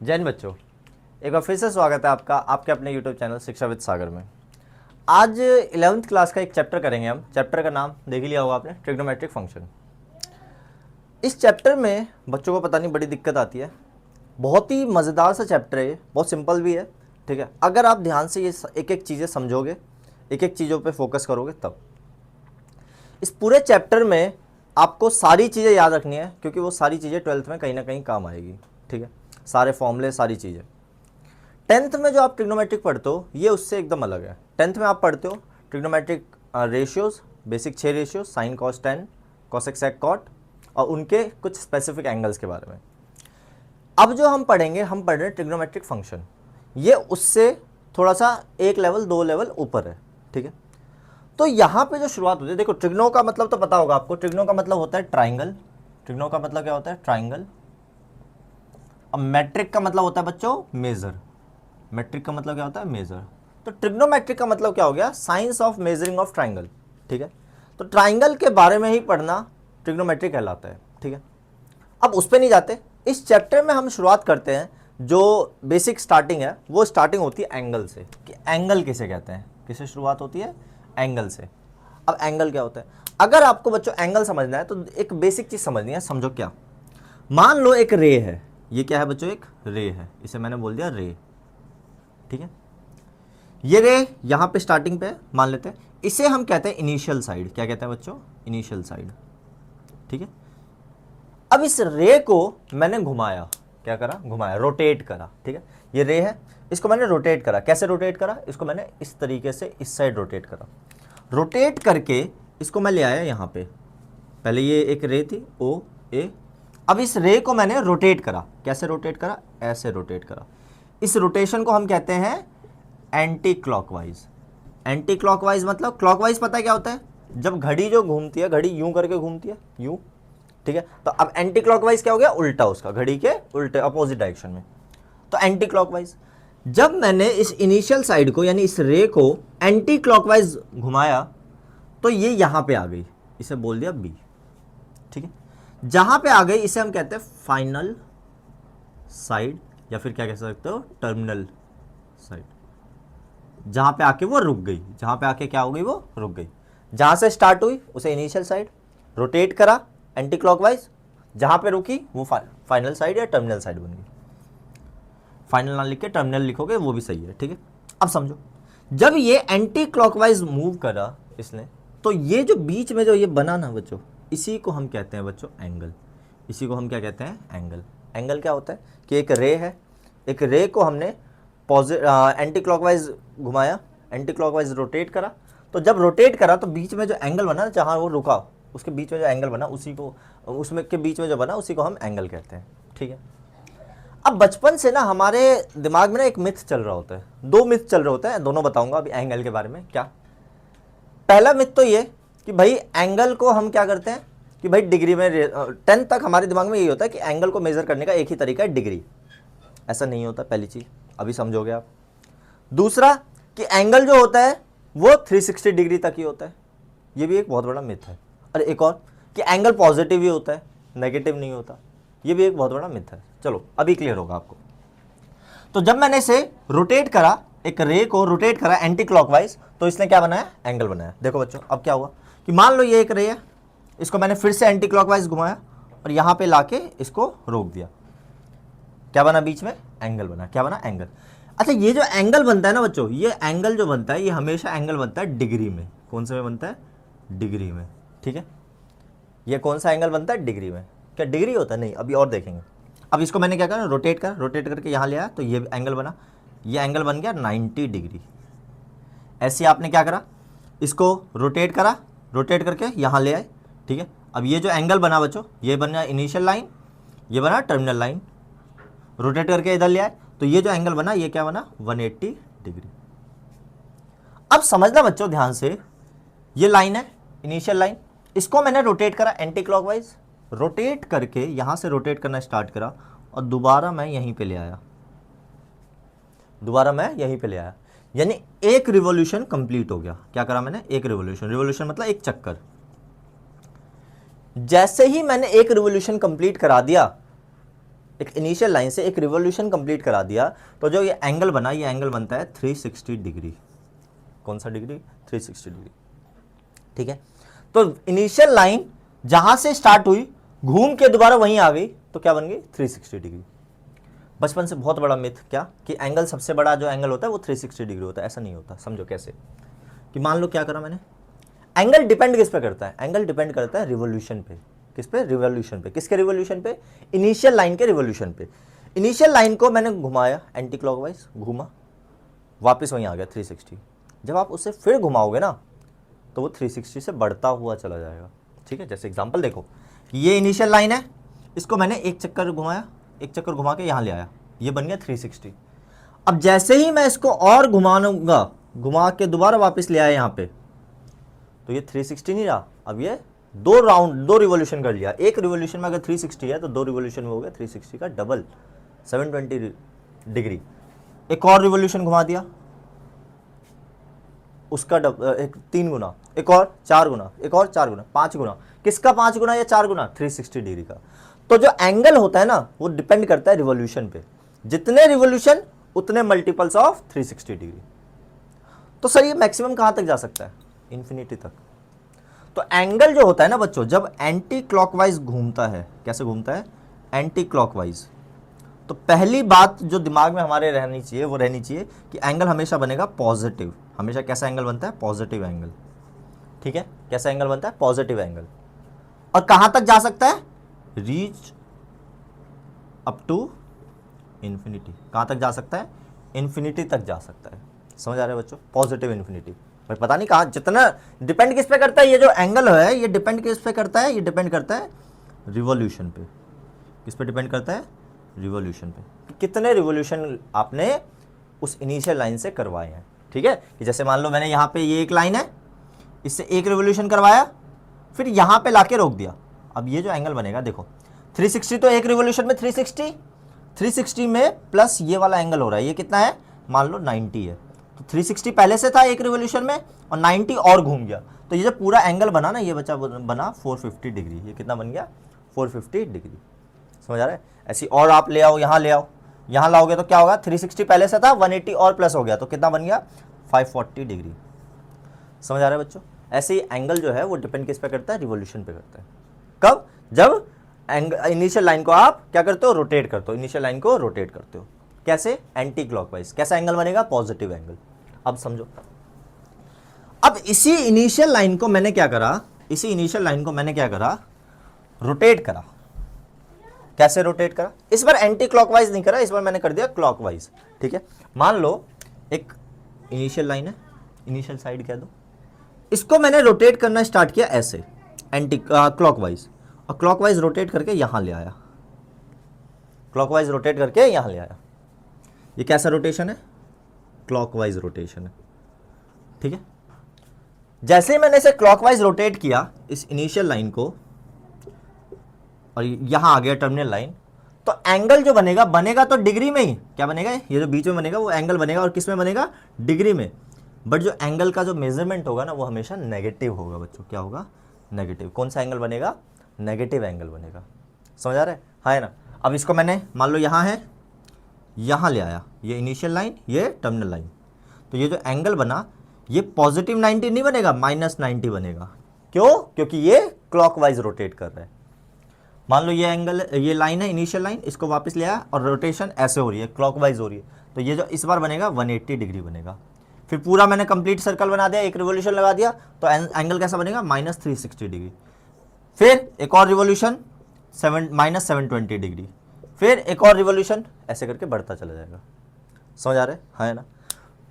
जैन बच्चों, एक बार फिर से स्वागत है आपका आपके अपने यूट्यूब चैनल शिक्षा विद सागर में। आज 11th क्लास का एक चैप्टर करेंगे हम। चैप्टर का नाम देख लिया होगा आपने, ट्रिग्नोमेट्रिक फंक्शन। इस चैप्टर में बच्चों को पता नहीं बड़ी दिक्कत आती है। बहुत ही मज़ेदार सा चैप्टर है, बहुत सिंपल भी है, ठीक है। अगर आप ध्यान से ये एक एक चीज़ें समझोगे, एक एक चीज़ों पे फोकस करोगे, तब इस पूरे चैप्टर में आपको सारी चीज़ें याद रखनी है, क्योंकि वो सारी चीज़ें 12th में कहीं ना कहीं काम आएगी, ठीक है। सारे फॉर्मूले, सारी चीज़ें 10th में जो आप ट्रिग्नोमेट्रिक पढ़ते हो ये उससे एकदम अलग है। 10th में आप पढ़ते हो trigonometric ratios, basic 6 ratios, sine cos tan, cosec sec cot, और उनके कुछ स्पेसिफिक एंगल्स के बारे में। अब जो हम पढ़ेंगे, हम पढ़ रहे हैं ट्रिग्नोमेट्रिक फंक्शन। ये उससे थोड़ा सा एक लेवल, 2 लेवल ऊपर है, ठीक है। तो यहाँ पे जो शुरुआत होती है, देखो ट्रिग्नो का मतलब तो पता होगा आपको। ट्रिग्नो का मतलब होता है ट्राइंगल। ट्रिग्नो का मतलब क्या होता है? ट्राइंगल। अब मैट्रिक का मतलब होता है बच्चों मेजर। मैट्रिक का मतलब क्या होता है? मेजर। तो ट्रिग्नोमेट्रिक का मतलब क्या हो गया? Science of measuring of triangle, ठीक है। तो ट्राइंगल के बारे में ही पढ़ना ट्रिग्नोमेट्रिक कहलाता है, ठीक है। अब उस पर नहीं जाते, इस चैप्टर में हम शुरुआत करते हैं। जो बेसिक स्टार्टिंग है वो स्टार्टिंग होती है एंगल से, कि एंगल किसे कहते हैं, किसे शुरुआत होती है? एंगल से। अब एंगल क्या होता है? अगर आपको बच्चों एंगल समझना है तो एक बेसिक चीज समझनी है। समझो क्या, मान लो एक रे है। ये क्या है बच्चों? एक रे है। इसे मैंने बोल दिया रे, ठीक है। ये रे यहां पे स्टार्टिंग पे मान लेते हैं। इसे हम कहते हैं इनिशियल साइड। क्या कहते हैं बच्चों? इनिशियल साइड, ठीक है। अब इस रे को मैंने घुमाया। क्या करा? घुमाया, रोटेट करा, ठीक है। ये रे है, इसको मैंने रोटेट करा। कैसे रोटेट करा? इसको मैंने इस तरीके से इस साइड रोटेट करा। रोटेट करके इसको मैं ले आया यहां पे। पहले ये एक रे थी, ओ ए। अब इस रे को मैंने रोटेट करा। कैसे रोटेट करा? ऐसे रोटेट करा। इस रोटेशन को हम कहते हैं एंटी क्लॉकवाइज। एंटी क्लॉकवाइज मतलब, क्लॉकवाइज पता है क्या होता है? जब घड़ी जो घूमती है, घड़ी यूं करके घूमती है, यूं, ठीक है। तो अब एंटी क्लॉकवाइज क्या हो गया? उल्टा, उसका घड़ी के उल्टे, अपोजिट डायरेक्शन में। तो एंटी क्लॉकवाइज। जब मैंने इस इनिशियल साइड को यानी इस रे को एंटी क्लॉकवाइज घुमाया तो ये यहां पे आ गई। इसे बोल दिया बी, ठीक है। जहां पे आ गई इसे हम कहते हैं फाइनल साइड, या फिर क्या कह सकते हो? Terminal side. जहां पे आके वो रुक गई, जहां पे आके क्या हो गई? वो रुक गई। जहां से स्टार्ट हुई उसे इनिशियल साइड, रोटेट करा एंटी क्लॉकवाइज, जहां पे रुकी वो फाइनल साइड या टर्मिनल साइड बन गई। फाइनल ना लिख के टर्मिनल लिखोगे वो भी सही है, ठीक है। अब समझो, जब ये एंटी क्लॉकवाइज मूव करा इसने, तो ये जो बीच में जो ये बना ना बच्चों, इसी को हम कहते हैं बच्चों एंगल। इसी को हम क्या कहते हैं? एंगल। एंगल क्या होता है? कि एक रे है, एक रे को हमने एंटी क्लॉकवाइज घुमाया, एंटी क्लॉकवाइज रोटेट करा। तो जब रोटेट करा तो बीच में जो एंगल बना, जहां वो रुका उसके बीच में जो एंगल बना, उसी को, उसमें के बीच में जो बना उसी को हम एंगल कहते हैं, ठीक है। अब बचपन से ना हमारे दिमाग में ना एक मिथ चल रहा होता है, 2 मिथ चल रहे होते हैं, दोनों बताऊंगा अभी एंगल के बारे में। क्या? पहला मिथ तो ये कि भाई एंगल को हम क्या करते हैं कि भाई डिग्री में, 10th तक हमारे दिमाग में यही होता है कि एंगल को मेजर करने का एक ही तरीका है, डिग्री। ऐसा नहीं होता, पहली चीज अभी समझोगे आप। दूसरा कि एंगल जो होता है वो 360 डिग्री तक ही होता है। ये भी एक बहुत बड़ा मिथ है। और एक और कि एंगल पॉजिटिव ही होता है, नेगेटिव नहीं होता। ये भी एक बहुत बड़ा मिथ है। चलो अभी क्लियर होगा आपको। तो जब मैंने इसे रोटेट करा, एक रे को रोटेट करा एंटी क्लॉकवाइज, तो इसने क्या बनाया? एंगल बनाया। देखो बच्चों अब क्या हुआ कि मान लो ये एक रे है, इसको मैंने फिर से एंटी क्लॉकवाइज घुमाया और यहां पे लाके इसको रोक दिया। क्या बना? बीच में एंगल बना। क्या बना? एंगल। अच्छा, ये जो एंगल बनता है ना बच्चों, ये एंगल जो बनता है ये हमेशा एंगल बनता है डिग्री में। कौन से में बनता है? डिग्री में, ठीक है। ये कौन सा एंगल बनता है? डिग्री में। क्या डिग्री होता है? नहीं, अभी और देखेंगे। अब इसको मैंने क्या करा? रोटेट कर, रोटेट करके यहाँ ले आया तो ये एंगल बना। ये एंगल बन गया 90 डिग्री। ऐसे आपने क्या करा? इसको रोटेट करा, रोटेट करके यहाँ ले आए, ठीक है। अब ये जो एंगल बना बच्चों, ये बना इनिशियल लाइन, ये बना टर्मिनल लाइन। रोटेट करके इधर ले आए तो ये जो एंगल बना ये क्या बना? 180 डिग्री। अब समझना बच्चों ध्यान से, ये लाइन है इनिशियल लाइन, इसको मैंने रोटेट करा एंटी क्लॉकवाइज, रोटेट करके यहां से रोटेट करना स्टार्ट करा और दोबारा मैं यहीं पे ले आया। दोबारा मैं यहीं पे ले आया, यानी एक रिवॉल्यूशन कंप्लीट हो गया। क्या करा मैंने? एक रिवॉल्यूशन। रिवॉल्यूशन मतलब एक चक्कर। जैसे ही मैंने एक रिवॉल्यूशन कंप्लीट करा दिया, एक इनिशियल लाइन से एक रिवोल्यूशन कंप्लीट करा दिया तो जो ये एंगल बना, ये एंगल बनता है 360 डिग्री। कौन सा डिग्री? 360 डिग्री। ठीक है, तो इनिशियल लाइन जहां से स्टार्ट हुई घूम के दोबारा वहीं आ गई तो क्या बन गई? 360 डिग्री। बचपन से बहुत बड़ा मिथ क्या कि एंगल सबसे बड़ा जो एंगल होता है वो 360 डिग्री होता है। ऐसा नहीं होता। समझो कैसे कि मान लो क्या करा मैंने, एंगल डिपेंड किस पे करता है? एंगल डिपेंड करता है रिवोल्यूशन पे। किस पे? रिवोल्यूशन पे। किसके रिवोल्यूशन पे? इनिशियल लाइन के रिवोल्यूशन पे। इनिशियल लाइन को मैंने घुमाया एंटी क्लॉकवाइज, घूमा, वापस वहीं आ गया 360। जब आप उसे फिर घुमाओगे ना तो वो 360 से बढ़ता हुआ चला जाएगा। ठीक है, जैसे एग्जांपल देखो, ये इनिशियल लाइन है, इसको मैंने एक चक्कर घुमाया, एक चक्कर घुमा के यहाँ ले आया, ये बन गया 360। अब जैसे ही मैं इसको और घुमाऊंगा, घुमा के दोबारा वापस ले आया यहाँ पे, तो ये 360 नहीं रहा, अब ये दो राउंड, दो रिवोल्यूशन कर लिया। एक रिवोल्यूशन में अगर 360 है तो दो रिवोल्यूशन में हो गया 360 का डबल, 720 डिग्री। एक और रिवोल्यूशन घुमा दिया, उसका एक 3 गुना, एक और 4 गुना, एक और 4 गुना, 5 गुना। किसका 5 गुना या 4 गुना? 360 डिग्री का। तो जो एंगल होता है ना वो डिपेंड करता है रिवोल्यूशन पे। जितने रिवोल्यूशन उतने मल्टीपल्स ऑफ 360 डिग्री। तो सर ये मैक्सिमम कहां तक जा सकता है? इन्फिनिटी तक। तो एंगल जो होता है ना बच्चों, जब एंटी क्लॉकवाइज घूमता है, कैसे घूमता है? Anti clockwise. तो पहली बात जो दिमाग में हमारे रहनी चाहिए वो रहनी चाहिए कि एंगल हमेशा बनेगा पॉजिटिव। हमेशा कैसा एंगल बनता है? Positive angle. ठीक है, कैसा एंगल बनता है? Positive angle. और कहां तक जा सकता है? Reach up to infinity. कहां तक जा सकता है? इन्फिनिटी तक जा सकता है। समझ आ रहा है बच्चों? Positive infinity. भाई पता नहीं कहां, जितना डिपेंड किस पे करता है? ये जो एंगल है ये डिपेंड किस पे करता है? ये डिपेंड करता है रिवॉल्यूशन पे। किस पे डिपेंड करता है? रिवॉल्यूशन पे। कितने रिवॉल्यूशन आपने उस इनिशियल लाइन से करवाए हैं। ठीक है, कि जैसे मान लो मैंने यहाँ पे ये एक लाइन है, इससे एक रिवॉल्यूशन करवाया, फिर यहाँ पे लाके रोक दिया। अब ये जो एंगल बनेगा देखो, 360 तो एक रिवॉल्यूशन में 360 में प्लस ये वाला एंगल हो रहा है, ये कितना है? मान लो 90 है। तो 360 पहले से था एक रिवॉल्यूशन में और 90 और घूम गया, तो ये जो पूरा एंगल बना ना, ये बना 450 डिग्री। ये कितना बन गया? 450 डिग्री। समझ आ रहा है? ऐसी और आप ले आओ, यहाँ ले आओ, यहाँ लाओगे तो क्या होगा? 360 पहले से था, 180 और प्लस हो गया, तो कितना बन गया? 540 डिग्री। समझ आ रहा है बच्चों? ऐसे ही एंगल जो है वो डिपेंड किस पे करता है? रिवॉल्यूशन पे करता है। कब? जब इनिशियल लाइन को आप क्या करते हो? रोटेट करते हो। इनिशियल लाइन को रोटेट करते हो। कैसे? Anti clockwise. कैसा एंगल बनेगा? Positive angle. अब समझो, अब इसी इनिशियल लाइन को मैंने क्या करा? इसी इनिशियल लाइन को मैंने क्या करा? रोटेट करा। कैसे रोटेट करा? इस बार एंटी क्लॉकवाइज नहीं करा, इस बार मैंने कर दिया क्लॉकवाइज। ठीक है, मान लो एक इनिशियल लाइन है, इनिशियल साइड कह दो, इसको मैंने रोटेट करना स्टार्ट किया ऐसे एंटी क्लॉकवाइज, और क्लॉकवाइज रोटेट करके यहां ले आया, क्लॉकवाइज रोटेट करके यहां ले आया। ये कैसा रोटेशन है? क्लॉकवाइज रोटेशन है। ठीक है, जैसे ही मैंने इसे क्लॉकवाइज रोटेट किया इस इनिशियल लाइन को, और यहां आ गया टर्मिनल लाइन, तो एंगल जो बनेगा, बनेगा तो डिग्री में ही। क्या बनेगा? ये जो बीच में बनेगा वो एंगल बनेगा, और किस में बनेगा? डिग्री में। बट जो एंगल का जो मेजरमेंट होगा ना वो हमेशा नेगेटिव होगा बच्चों। क्या होगा? नेगेटिव। कौन सा एंगल बनेगा? नेगेटिव एंगल बनेगा। समझ आ रहा है? हाँ है ना? अब इसको मैंने मान लो यहाँ है, यहाँ ले आया, ये इनिशियल लाइन, ये टर्मिनल लाइन, तो ये जो एंगल बना ये पॉजिटिव 90 नहीं बनेगा, -90 बनेगा। क्यों? क्योंकि ये क्लॉकवाइज रोटेट कर रहा है। मान लो ये एंगल, ये लाइन है इनिशियल लाइन, इसको वापस ले आया और रोटेशन ऐसे हो रही है, क्लॉकवाइज हो रही है, तो ये जो इस बार बनेगा 180 डिग्री बनेगा। फिर पूरा मैंने कंप्लीट सर्कल बना दिया, एक रिवोल्यूशन लगा दिया, तो एंगल कैसा बनेगा? -360 डिग्री। फिर एक और रिवोल्यूशन, -720 डिग्री। फिर एक और रिवोल्यूशन, ऐसे करके बढ़ता चला जाएगा। समझ आ रहा है? हाँ है ना?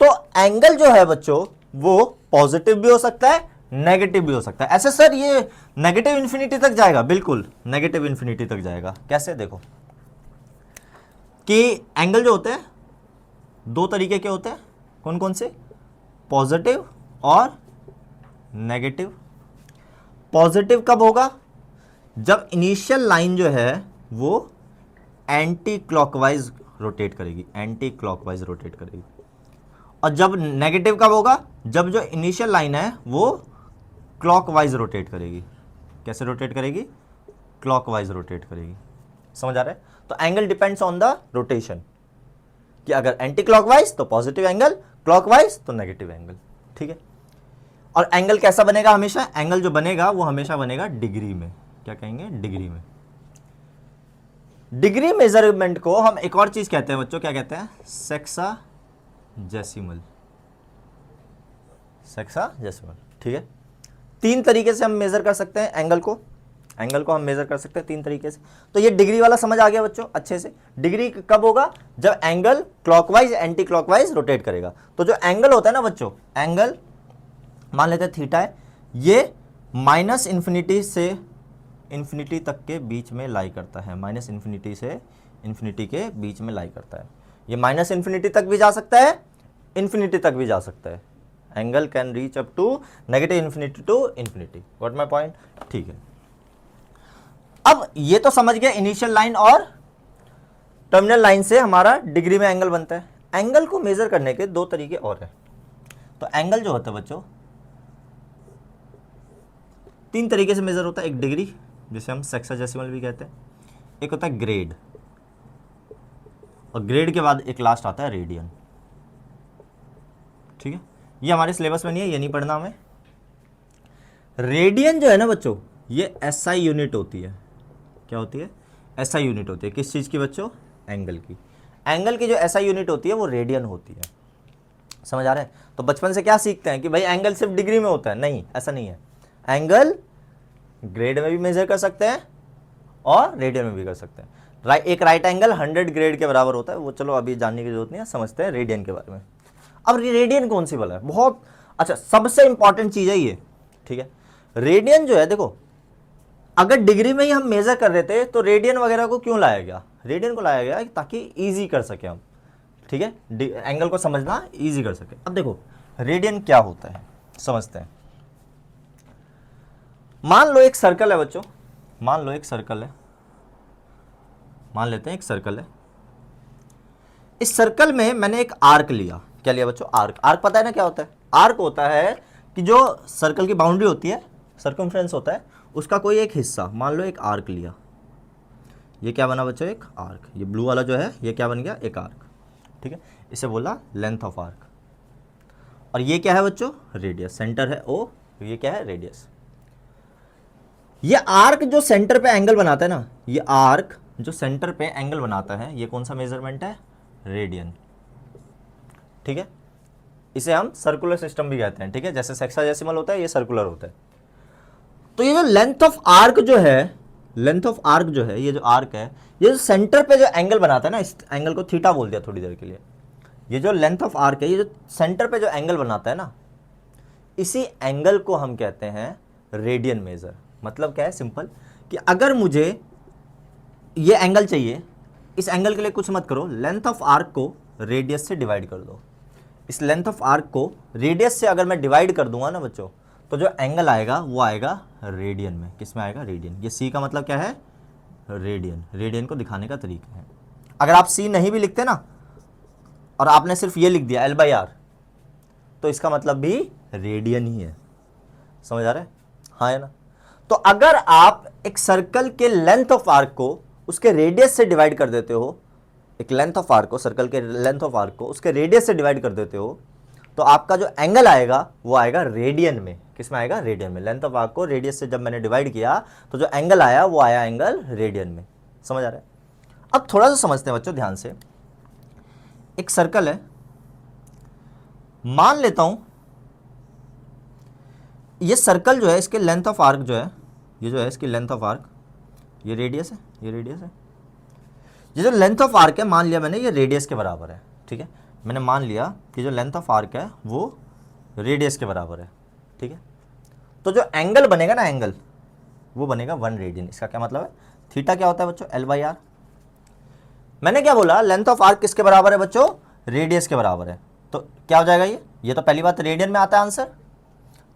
तो एंगल जो है बच्चों वो पॉजिटिव भी हो सकता है, नेगेटिव भी हो सकता है। ऐसे सर ये नेगेटिव इन्फिनिटी तक जाएगा? बिल्कुल नेगेटिव इन्फिनिटी तक जाएगा। कैसे? देखो कि एंगल जो होते हैं दो तरीके के होते हैं। कौन कौन से? पॉजिटिव और नेगेटिव। पॉजिटिव कब होगा? जब इनिशियल लाइन जो है वो एंटी क्लॉकवाइज रोटेट करेगी, एंटी क्लॉकवाइज रोटेट करेगी। और जब नेगेटिव कब होगा? जब जो इनिशियल लाइन है वो क्लॉकवाइज रोटेट करेगी। कैसे रोटेट करेगी? क्लॉकवाइज रोटेट करेगी। समझ आ रहा है? तो angle depends on the rotation, कि अगर एंटी क्लॉकवाइज तो पॉजिटिव एंगल, क्लॉकवाइज तो नेगेटिव एंगल, ठीक है। और एंगल कैसा बनेगा हमेशा, एंगल जो बनेगा वो हमेशा बनेगा डिग्री में, क्या कहेंगे, डिग्री में। डिग्री मेजरमेंट को हम एक और चीज कहते हैं बच्चों, क्या कहते हैं, सेक्साजेसिमल, सेक्साजेसिमल, ठीक है। 3 तरीके से हम मेजर कर सकते हैं एंगल को, एंगल को हम मेजर कर सकते हैं 3 तरीके से। तो ये डिग्री वाला समझ आ गया बच्चों अच्छे से। डिग्री कब होगा, जब angle clockwise anti clockwise rotate करेगा। तो जो एंगल होता है ना बच्चों, एंगल मान लेते हैं थीटा है, ये माइनस इन्फिनिटी से इन्फिनिटी तक के बीच में लाई करता है, माइनस इन्फिनिटी से इन्फिनिटी के बीच में लाई करता है। ये माइनस इन्फिनिटी तक भी जा सकता है, इन्फिनिटी तक भी जा सकता है। Angle can reach up to negative infinity to infinity, got my point, ठीक है। अब ये तो समझ गया इनिशियल लाइन और टर्मिनल लाइन से हमारा डिग्री में एंगल बनता है। एंगल को मेजर करने के 2 तरीके और हैं। तो एंगल जो होता है बच्चों 3 तरीके से मेजर होता है। एक डिग्री, जिसे हम सेक्साजेसिमल भी कहते हैं, एक होता है ग्रेड, और ग्रेड के बाद एक लास्ट आता है रेडियन, ठीक है। ये हमारे सिलेबस में नहीं है, ये नहीं पढ़ना हमें। रेडियन जो है ना बच्चों, ये एसआई यूनिट होती है। क्या होती है, एसआई यूनिट होती है। किस चीज़ की बच्चों, एंगल की। एंगल की जो एसआई यूनिट होती है वो रेडियन होती है, समझ आ रहा है। तो बचपन से क्या सीखते हैं कि भाई एंगल सिर्फ डिग्री में होता है, नहीं, ऐसा नहीं है। एंगल ग्रेड में भी मेजर कर सकते हैं और रेडियन में भी कर सकते हैं। एक राइट एंगल 100 ग्रेड के बराबर होता है, वो चलो अभी जानने की जरूरत नहीं है, समझते हैं रेडियन के बारे में। अब रेडियन कौन सी वाला है, बहुत अच्छा, सबसे इंपॉर्टेंट चीज है ये, ठीक है। रेडियन जो है देखो, अगर डिग्री में ही हम मेजर कर रहे थे तो रेडियन वगैरह को क्यों लाया गया, रेडियन को लाया गया ताकि इजी कर सके हम, ठीक है, एंगल को समझना इजी कर सके। अब देखो रेडियन क्या होता है समझते हैं। मान लो एक सर्कल है बच्चों, मान लो एक सर्कल है, मान लेते हैं एक सर्कल है। इस सर्कल में मैंने एक आर्क लिया, क्या लिया बच्चों, आर्क। आर्क पता है ना क्या होता है, आर्क होता है कि जो सर्कल की बाउंड्री होती है, सर्कमफ्रेंस होता है, उसका कोई एक हिस्सा, मान लो एक आर्क लिया। ये क्या बना बच्चों, एक आर्क। ये ब्लू वाला जो है ये क्या बन गया, एक आर्क, ठीक है। इसे बोला लेंथ ऑफ आर्क। और ये क्या है बच्चों, रेडियस, सेंटर है ओ, ये क्या है, रेडियस। ये आर्क जो सेंटर पे एंगल बनाता है ना, ये आर्क जो सेंटर पे एंगल बनाता है, ये कौन सा मेजरमेंट है, रेडियन, ठीक है। इसे हम सर्कुलर सिस्टम भी कहते हैं, ठीक है। जैसे सेक्साजेसिमल होता है, ये सर्कुलर होता है। तो ये जो लेंथ ऑफ आर्क जो है, लेंथ ऑफ आर्क जो है, ये जो आर्क है, ये जो सेंटर पे जो एंगल बनाता है ना, इस एंगल को थीटा बोल दिया थोड़ी देर के लिए। ये जो लेंथ ऑफ आर्क है, ये जो सेंटर पे जो एंगल बनाता है ना, इसी एंगल को हम कहते हैं रेडियन मेजर। मतलब क्या है, सिंपल, कि अगर मुझे ये एंगल चाहिए, इस एंगल के लिए कुछ मत करो, लेंथ ऑफ आर्क को रेडियस से डिवाइड कर दो। इस लेंथ ऑफ आर्क को रेडियस से अगर मैं डिवाइड कर दूंगा ना बच्चों, तो जो एंगल आएगा वो आएगा रेडियन में। किस में आएगा, रेडियन। ये सी का मतलब क्या है, रेडियन। रेडियन को दिखाने का तरीका है। अगर आप सी नहीं भी लिखते ना, और आपने सिर्फ ये लिख दिया L/R, तो इसका मतलब भी रेडियन ही है, समझ आ रहा है, हाँ है ना। तो अगर आप एक सर्कल के लेंथ ऑफ आर्क को उसके रेडियस से डिवाइड कर देते हो, एक लेंथ ऑफ आर्क को, सर्कल के लेंथ ऑफ आर्क को उसके रेडियस से डिवाइड कर देते हो, तो आपका जो एंगल आएगा वो आएगा रेडियन में। किस में आएगा, रेडियन में। लेंथ ऑफ आर्क को रेडियस से जब मैंने डिवाइड किया तो जो एंगल आया वो आया एंगल रेडियन में, समझ आ रहा है। अब थोड़ा सा समझते हैं बच्चों ध्यान से। एक सर्कल है, मान लेता हूं ये सर्कल जो है, इसके लेंथ ऑफ आर्क जो है, ये जो है इसकी लेंथ ऑफ आर्क, ये रेडियस है, ये रेडियस है। ये जो लेंथ ऑफ आर्क है, मान लिया मैंने ये रेडियस के बराबर है, ठीक है। मैंने मान लिया कि जो लेंथ ऑफ आर्क है वो रेडियस के बराबर है, ठीक है। तो जो एंगल बनेगा ना, एंगल वो बनेगा 1 रेडियन। इसका क्या मतलब है, थीटा क्या होता है बच्चों, L/R। मैंने क्या बोला, लेंथ ऑफ आर्क किसके बराबर है बच्चों, रेडियस के बराबर है। तो क्या हो जाएगा ये तो पहली बात रेडियन में आता है आंसर।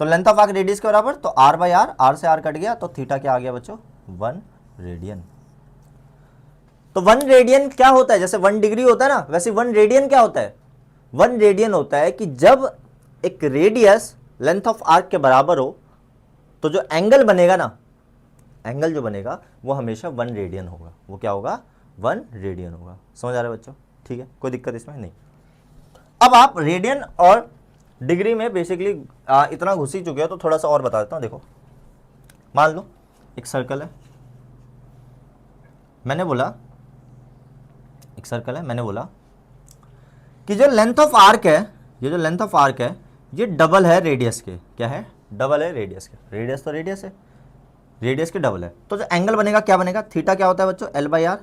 तो लेंथ ऑफ आर्क रेडियस के बराबर, तो R/R, R से R कट गया, तो थीटा क्या आ गया बच्चों, 1 रेडियन। तो 1 रेडियन क्या होता है, जैसे 1 डिग्री होता है ना, वैसे 1 रेडियन क्या होता है, 1 रेडियन होता है कि जब एक रेडियस लेंथ ऑफ आर्क के बराबर हो, तो जो एंगल बनेगा ना, एंगल जो बनेगा वो हमेशा 1 रेडियन होगा। वो क्या होगा, 1 रेडियन होगा। समझ आ रहा है बच्चों? ठीक है, कोई दिक्कत इसमें नहीं। अब आप रेडियन और डिग्री में बेसिकली इतना घुस ही चुके हो तो थोड़ा सा और बता देता हूँ। देखो, मान लो एक सर्कल है, मैंने बोला एक सर्कल है, मैंने बोला कि जो लेंथ ऑफ आर्क है, ये जो लेंथ ऑफ आर्क है ये डबल है रेडियस के। क्या है? डबल है रेडियस के। रेडियस तो रेडियस है, रेडियस के डबल है। तो जो एंगल बनेगा क्या बनेगा? थीटा क्या होता है बच्चों? L/R।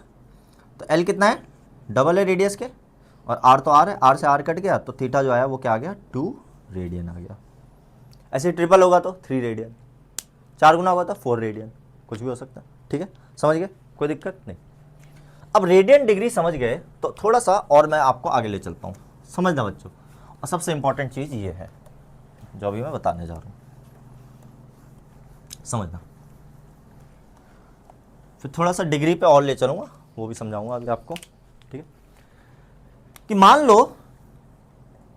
तो L कितना है? डबल है रेडियस के, और R तो R है, R से R कट गया तो थीटा जो आया वो क्या आ गया? 2 रेडियन आ गया। ऐसे ट्रिपल होगा तो 3 रेडियन, 4 गुना होगा तो 4 रेडियन, कुछ भी हो सकता है। ठीक है, समझ गए? कोई दिक्कत नहीं। अब रेडियन डिग्री समझ गए तो थोड़ा सा और मैं आपको आगे ले चलता हूँ, समझना बच्चों। और सबसे इंपॉर्टेंट चीज़ ये है जो अभी मैं बताने जा रहा हूँ, समझना। फिर थोड़ा सा डिग्री पे और ले चलूँगा, वो भी समझाऊंगा आगे आपको। ठीक है, कि मान लो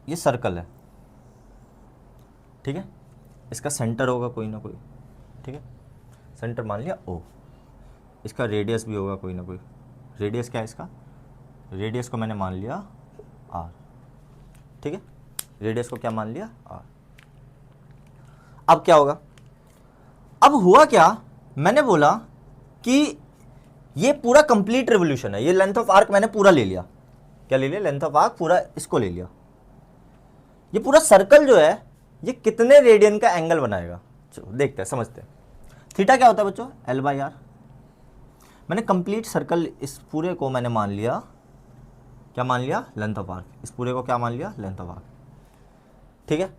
ये सर्कल है, ठीक है, इसका सेंटर होगा कोई ना कोई। ठीक है, सेंटर मान लिया O, इसका रेडियस भी होगा कोई ना कोई। रेडियस क्या है इसका? रेडियस को मैंने मान लिया R। ठीक है, रेडियस को क्या मान लिया? R। अब क्या होगा? अब हुआ क्या, मैंने बोला कि ये पूरा कंप्लीट रिवोल्यूशन है, ये लेंथ ऑफ आर्क मैंने पूरा ले लिया। क्या ले लिया? लेंथ ऑफ आर्क पूरा, इसको ले लिया। ये पूरा सर्कल जो है ये कितने रेडियन का एंगल बनाएगा? चलो देखते हैं, समझते हैं। थीटा क्या होता है बच्चों? L/R। मैंने कंप्लीट सर्कल, इस पूरे को मैंने मान लिया, क्या मान लिया? Length of arc. इस पूरे को क्या मान लिया? Length of arc. ठीक है,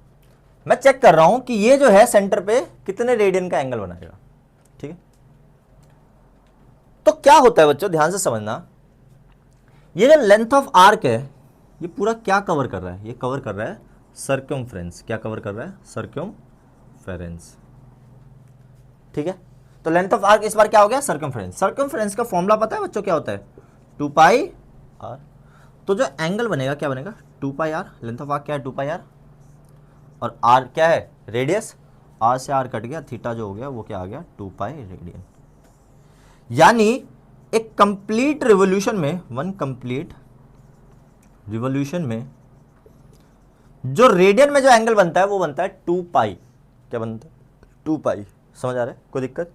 मैं चेक कर रहा हूं कि ये जो है सेंटर पे कितने रेडियन का एंगल बनाएगा। ठीक है, तो क्या होता है बच्चों, ध्यान से समझना। ये जो लेंथ ऑफ आर्क है ये पूरा क्या कवर कर रहा है? ये कवर कर रहा है सर्कमफ्रेंस। क्या कवर कर रहा है? सर्कमफेरेंस। ठीक है, तो लेंथ ऑफ आर्क इस बार क्या हो गया? सर्कमफ्रेंस। सर्कमफ्रेंस का फॉर्मूला पता है बच्चों क्या होता है? 2πr। तो जो एंगल बनेगा क्या बनेगा? 2πr। लेंथ ऑफ आर्क क्या है? 2πr। और r क्या है? रेडियस। r से r कट गया, थीटा जो हो गया वो क्या आ गया? 2π रेडियन। यानी एक कंप्लीट रिवोल्यूशन में, 1 कंप्लीट रिवोल्यूशन में जो रेडियन में जो एंगल बनता है वो बनता है 2π। क्या बनता है? 2π। समझ आ रहा है? कोई दिक्कत?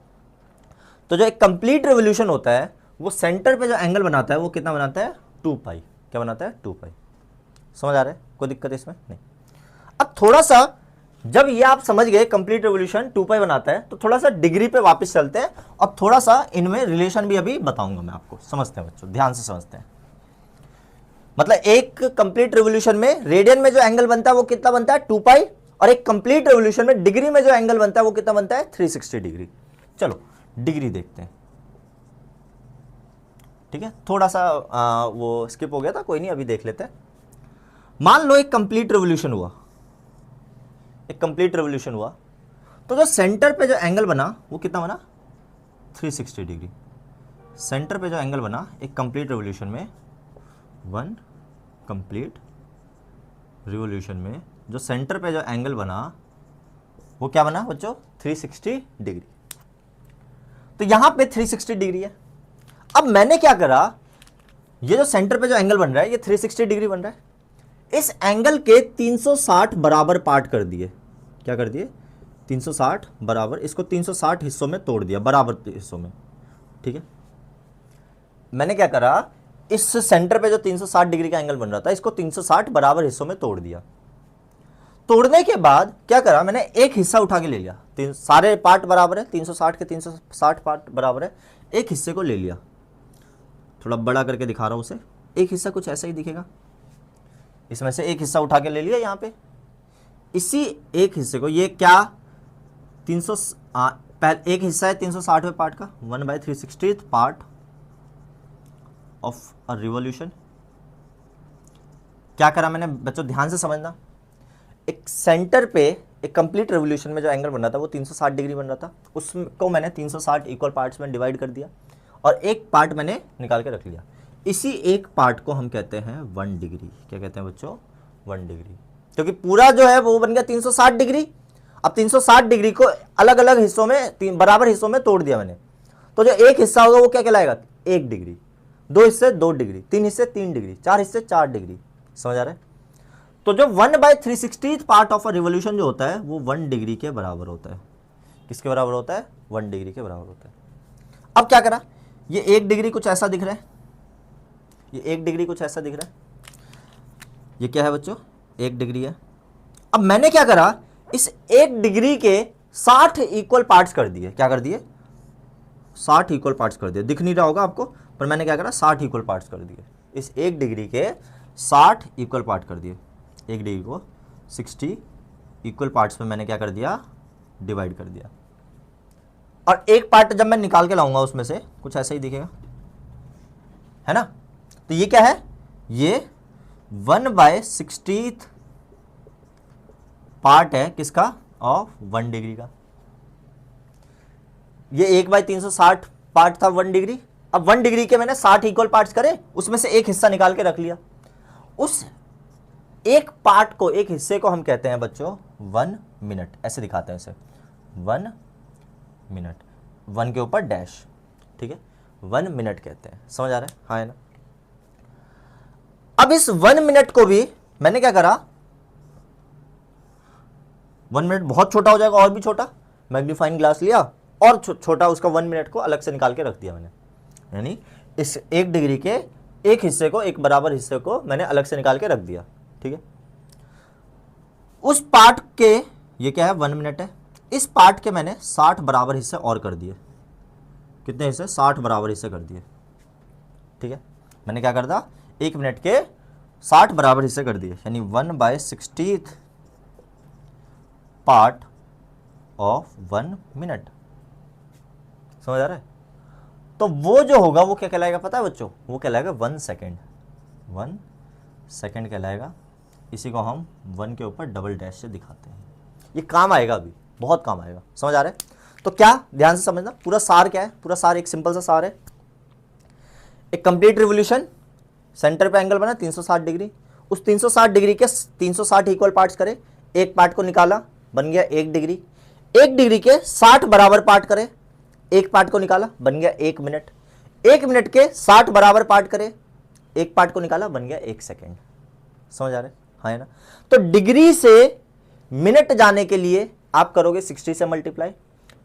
तो जो एक कंप्लीट रिवोल्यूशन होता है वो सेंटर पे जो एंगल बनाता है वो कितना बनाता है? 2π। क्या बनाता है? 2π। समझ आ रहा है? कोई दिक्कत इसमें नहीं। अब थोड़ा सा, जब ये आप समझ गए कंप्लीट रिवोल्यूशन 2π बनाता है, तो थोड़ा सा डिग्री पे वापस चलते हैं और थोड़ा सा इनमें रिलेशन भी अभी बताऊंगा मैं आपको। समझते हैं बच्चों, ध्यान से समझते हैं। मतलब एक कंप्लीट रिवोल्यूशन में रेडियन में जो एंगल बनता है वो कितना बनता है? 2π। और एक कंप्लीट रिवोल्यूशन में डिग्री में जो एंगल बनता है वो कितना बनता है? 360 डिग्री। चलो डिग्री देखते हैं। ठीक है, थोड़ा सा वो स्किप हो गया था, कोई नहीं, अभी देख लेते हैं। मान लो एक कंप्लीट रिवोल्यूशन हुआ, एक कंप्लीट रिवोल्यूशन हुआ, तो जो सेंटर पे जो एंगल बना वो कितना बना? 360 डिग्री। सेंटर पे जो एंगल बना एक कंप्लीट रिवोल्यूशन में, 1 कंप्लीट रिवोल्यूशन में जो सेंटर पे जो एंगल बना वो क्या बना बच्चों? 360 डिग्री। तो यहां पे 360 डिग्री है। अब मैंने क्या करा, ये जो सेंटर पे जो एंगल बन रहा है ये 360 डिग्री बन रहा है। इस एंगल के 360 बराबर पार्ट कर दिए। क्या कर दिए? 360 बराबर, इसको 360 हिस्सों में तोड़ दिया, बराबर हिस्सों में। ठीक है, मैंने क्या करा, इस सेंटर पे जो 360 डिग्री का एंगल बन रहा था इसको 360 बराबर हिस्सों में तोड़ दिया। तोड़ने के बाद क्या करा, मैंने एक हिस्सा उठा के ले लिया। सारे पार्ट बराबर है, 360 के 360 पार्ट बराबर है, एक हिस्से को ले लिया। थोड़ा बड़ा करके दिखा रहा हूं उसे। एक हिस्सा कुछ ऐसा ही दिखेगा, इसमें से एक हिस्सा उठा के ले लिया यहाँ पे। इसी एक हिस्से को, ये क्या 300 एक हिस्सा है 360वें पार्ट का, 1/360th part of a revolution. क्या करा मैंने बच्चों, ध्यान से समझना। एक सेंटर पे एक कंप्लीट रिवॉल्यूशन में जो एंगल बन रहा था वो 360 डिग्री बन रहा था, उसको मैंने 360 इक्वल पार्ट्स में डिवाइड कर दिया और एक पार्ट मैंने निकाल के रख लिया। इसी एक पार्ट को हम कहते हैं 1 डिग्री। क्या कहते हैं बच्चों? 1 डिग्री। क्योंकि पूरा जो है वो बन गया 360 डिग्री। अब 360 डिग्री को अलग अलग हिस्सों में, बराबर हिस्सों में तोड़ दिया मैंने, तो जो एक हिस्सा होगा वो क्या कहलाएगा? 1 डिग्री। 2 हिस्से 2 डिग्री, 3 हिस्से 3 डिग्री, 4 हिस्से 4 डिग्री। समझ आ रहा है? तो जो 1/360 पार्ट ऑफ अ रिवोल्यूशन जो होता है वो 1 डिग्री के बराबर होता है। किसके बराबर होता है? 1 डिग्री के बराबर होता है। अब क्या करा, ये 1 डिग्री कुछ ऐसा दिख रहा है, ये 1 डिग्री कुछ ऐसा दिख रहा है, ये क्या है बच्चों? 1 डिग्री है। अब मैंने क्या करा, इस 1 डिग्री के 60 इक्वल पार्ट्स कर दिए। क्या कर दिए? 60 इक्वल पार्ट्स कर दिए। दिख नहीं रहा होगा आपको, पर मैंने क्या करा, 60 इक्वल पार्ट्स कर दिए। इस 1 डिग्री के 60 इक्वल पार्ट कर दिए। 1 डिग्री को 60 इक्वल पार्ट्स में मैंने क्या कर दिया? डिवाइड कर दिया। और एक पार्ट जब मैं निकाल के लाऊंगा उसमें से कुछ ऐसा ही दिखेगा, है ना? तो ये क्या है? ये 1/60 पार्ट है किसका? ऑफ 1 डिग्री का। ये 1/360 पार्ट था 1 डिग्री। अब 1 डिग्री के मैंने 60 इक्वल पार्ट्स करे, उसमें से एक हिस्सा निकाल के रख लिया। उस एक पार्ट को, एक हिस्से को हम कहते हैं बच्चों 1 मिनट। ऐसे दिखाते हैं इसे, 1 मिनट, 1 के ऊपर डैश, ठीक है? 1 मिनट कहते हैं। समझ आ रहा है? हाँ है ना? अब इस 1 मिनट को भी मैंने क्या करा, 1 मिनट बहुत छोटा हो जाएगा, और भी छोटा मैग्नीफाइंग ग्लास लिया और छोटा उसका 1 मिनट को अलग से निकाल के रख दिया मैंने। यानी इस 1 डिग्री के एक हिस्से को, एक बराबर हिस्से को मैंने अलग से निकाल के रख दिया, ठीक है? उस पार्ट के, ये क्या है? 1 मिनट है। इस पार्ट के मैंने 60 बराबर हिस्से और कर दिए। कितने हिस्से? 60 बराबर हिस्से कर दिए, ठीक है? मैंने क्या कर दिया? 1 मिनट के 60 बराबर हिस्से कर दिए, यानी 1/60 पार्ट ऑफ 1 मिनट। समझ आ रहा है? तो वो जो होगा वो क्या कहलाएगा पता है बच्चों? वो कहलाएगा 1 सेकेंड। 1 सेकेंड कहलाएगा। इसी को हम 1 के ऊपर डबल डैश से दिखाते हैं। ये काम आएगा, अभी बहुत काम आएगा। समझ आ रहा है? तो क्या, ध्यान से समझना, पूरा सार क्या है? पूरा सार एक सिंपल सा सार है। एक कंप्लीट रिवोल्यूशन, सेंटर पे एंगल बना 360 डिग्री। उस 360 डिग्री के 360 इक्वल पार्ट्स करे, एक पार्ट को निकाला, बन गया 1 डिग्री। 1 डिग्री के 60 बराबर पार्ट करे, एक पार्ट को निकाला, बन गया 1 मिनट। 1 मिनट के 60 बराबर पार्ट करे, एक पार्ट को निकाला, बन गया 1 सेकेंड। समझ आ रहा है? हाँ है ना? तो डिग्री से मिनट जाने के लिए आप करोगे 60 से मल्टीप्लाई,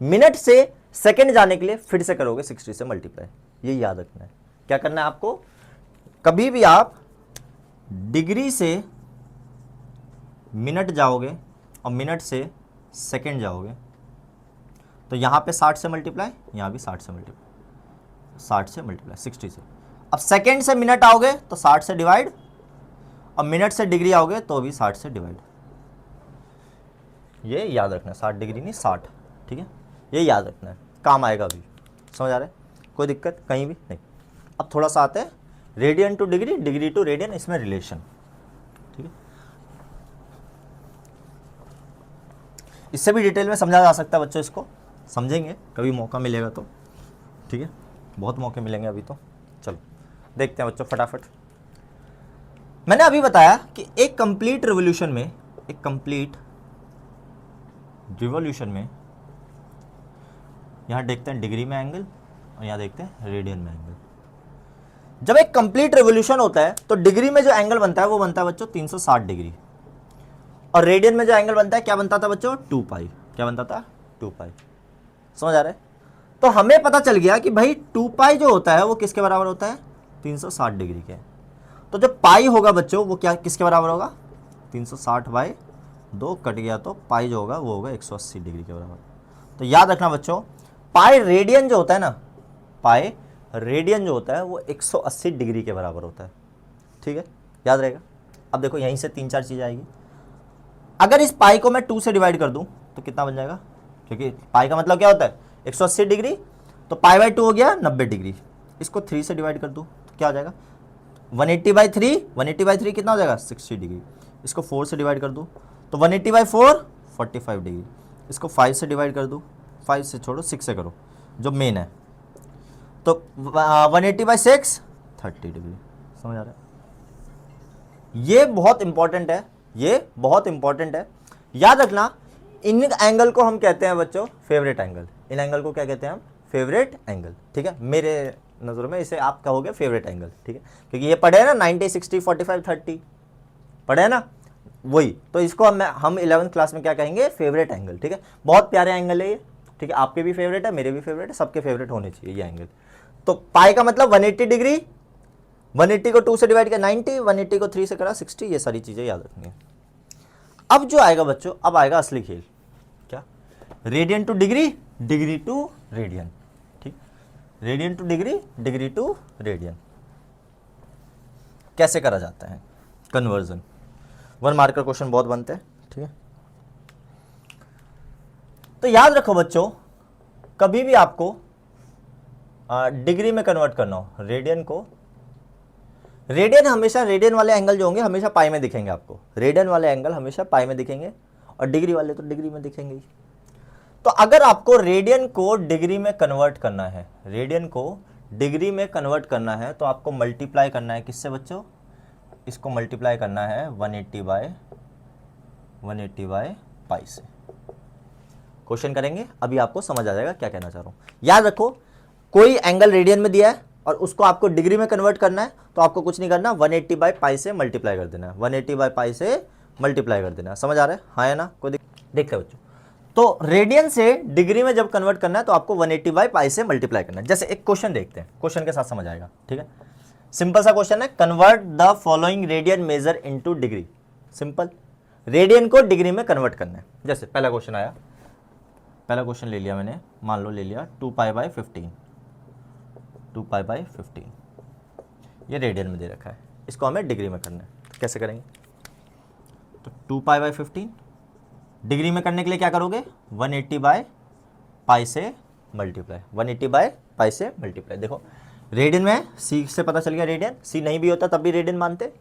मिनट से सेकंड जाने के लिए फिर से करोगे 60 से मल्टीप्लाई। ये याद रखना है। क्या करना है आपको? कभी भी आप डिग्री से मिनट जाओगे और मिनट से सेकंड जाओगे तो यहां पे 60 से मल्टीप्लाई, यहां भी 60 से मल्टीप्लाई, 60 से मल्टीप्लाई 60 से। अब सेकंड से मिनट आओगे तो 60 से डिवाइड, और मिनट से डिग्री आओगे तो भी 60 से डिवाइड। ये याद रखना है, 60 डिग्री नहीं 60, ठीक है? ये याद रखना है, काम आएगा अभी। समझ आ रहा है? कोई दिक्कत कहीं भी नहीं। अब थोड़ा सा आते हैं radian to degree, degree to radian, इसमें रिलेशन, ठीक है? इससे भी डिटेल में समझा जा सकता है बच्चों, इसको समझेंगे कभी मौका मिलेगा तो, ठीक है? बहुत मौके मिलेंगे अभी तो। चलो देखते हैं बच्चों फटाफट। मैंने अभी बताया कि एक कंप्लीट रिवोल्यूशन में, एक कंप्लीट रिवोल्यूशन में, यहां देखते हैं डिग्री में एंगल और यहां देखते हैं रेडियन में एंगल। जब एक कंप्लीट रिवोल्यूशन होता है तो डिग्री में जो एंगल बनता है वो बनता है बच्चों 360 डिग्री, और रेडियन में जो एंगल बनता है क्या बनता था बच्चों? 2 पाई। क्या बनता था? 2 पाई। समझ आ रहा है? तो हमें पता चल गया कि भाई 2 पाई जो होता है वो किसके बराबर होता है? 360 डिग्री के। तो जो पाई होगा बच्चों वो क्या, किसके बराबर होगा? 360/2 कट गया तो पाई जो होगा वो होगा 180 डिग्री के बराबर। तो याद रखना बच्चों, पाई रेडियन जो होता है ना, पाई रेडियन जो होता है वो 180 डिग्री के बराबर होता है, ठीक है? याद रहेगा। अब देखो यहीं से 3-4 चीज़ आएगी। अगर इस पाई को मैं 2 से डिवाइड कर दूं तो कितना बन जाएगा? क्योंकि पाई का मतलब क्या होता है? 180 डिग्री, तो पाई/2 हो गया 90 डिग्री। इसको 3 से डिवाइड कर दूं तो क्या हो जाएगा? 180/3, 180/3 कितना हो जाएगा? 60 डिग्री। इसको 4 से डिवाइड कर दूं तो 180/4 45 डिग्री। इसको 5 से डिवाइड कर दूं, 5 से छोड़ो 6 से करो जो मेन है, तो 180/6 30 डिग्री। समझ आ रहा है? ये बहुत इंपॉर्टेंट है, ये बहुत इंपॉर्टेंट है। याद रखना, इन एंगल को हम कहते हैं बच्चों फेवरेट एंगल। इन एंगल को क्या कहते हैं हम? फेवरेट एंगल, ठीक है? मेरे नज़रों में इसे आप कहोगे फेवरेट एंगल, ठीक है, क्योंकि ये पढ़े है ना 90 60 45 30 पढ़े है ना, वही तो इसको हम 11th क्लास में क्या कहेंगे, फेवरेट एंगल, ठीक है। बहुत प्यारे एंगल है ये, ठीक है, आपके भी फेवरेट है, मेरे भी फेवरेट है, सबके फेवरेट होने चाहिए ये एंगल। तो पाई का मतलब 180 डिग्री, 180 को 2 से डिवाइड किया 90, 180 को 3 से करा 60, ये सारी चीज़ें याद रखनी है। अब जो आएगा बच्चों, अब आएगा असली खेल, क्या, radian to degree, degree to radian, ठीक, radian to degree, degree to radian कैसे करा जाता है कन्वर्जन। 1 मार्क का क्वेश्चन बहुत बनते हैं, ठीक है। तो याद रखो बच्चों, कभी भी आपको डिग्री में कन्वर्ट करना हो, रेडियन को, रेडियन हमेशा, रेडियन वाले एंगल जो होंगे हमेशा पाई में दिखेंगे आपको, रेडियन वाले एंगल हमेशा पाई में दिखेंगे, और डिग्री वाले तो डिग्री में दिखेंगे ही। तो अगर आपको रेडियन को डिग्री में कन्वर्ट करना है, रेडियन को डिग्री में कन्वर्ट करना है, तो आपको मल्टीप्लाई करना है किससे बच्चों, इसको मल्टीप्लाई करना है 180 बाय पाई से। क्वेश्चन करेंगे, अभी आपको समझ आ जाएगा क्या कहना चाह रहा हूं। याद रखो, कोई एंगल रेडियन में दिया है और उसको आपको डिग्री में कन्वर्ट करना है, तो आपको कुछ नहीं करना, 180 बाय पाई से मल्टीप्लाई कर देना है, 180 बाय पाई से मल्टीप्लाई कर देना है। समझ आ रहा है, हाँ है ना, कोई देखते हैं बच्चों। तो रेडियन से डिग्री में जब कन्वर्ट करना है तो आपको 180 बाय पाई से मल्टीप्लाई करना है। जैसे एक क्वेश्चन देखते हैं, क्वेश्चन के साथ समझ आएगा, ठीक है। सिंपल सा क्वेश्चन है, convert the following radian major into degree. Simple, radian को डिग्री में कन्वर्ट करना है। जैसे पहला क्वेश्चन आया, पहला क्वेश्चन ले लिया मैंने, मान लो ले लिया 2 पाई बाय 15, 2 पाई बाय 15, ये रेडियन में दे रखा है, इसको हमें डिग्री में करना है। तो कैसे करेंगे, तो 2 पाई बाय 15 डिग्री में करने के लिए क्या करोगे, 180 बाय पाई से मल्टीप्लाई, 180 बाय पाई से मल्टीप्लाई। देखो रेडियन में सी से पता चल गया रेडियन, सी नहीं भी होता तब भी रेडियन मानते।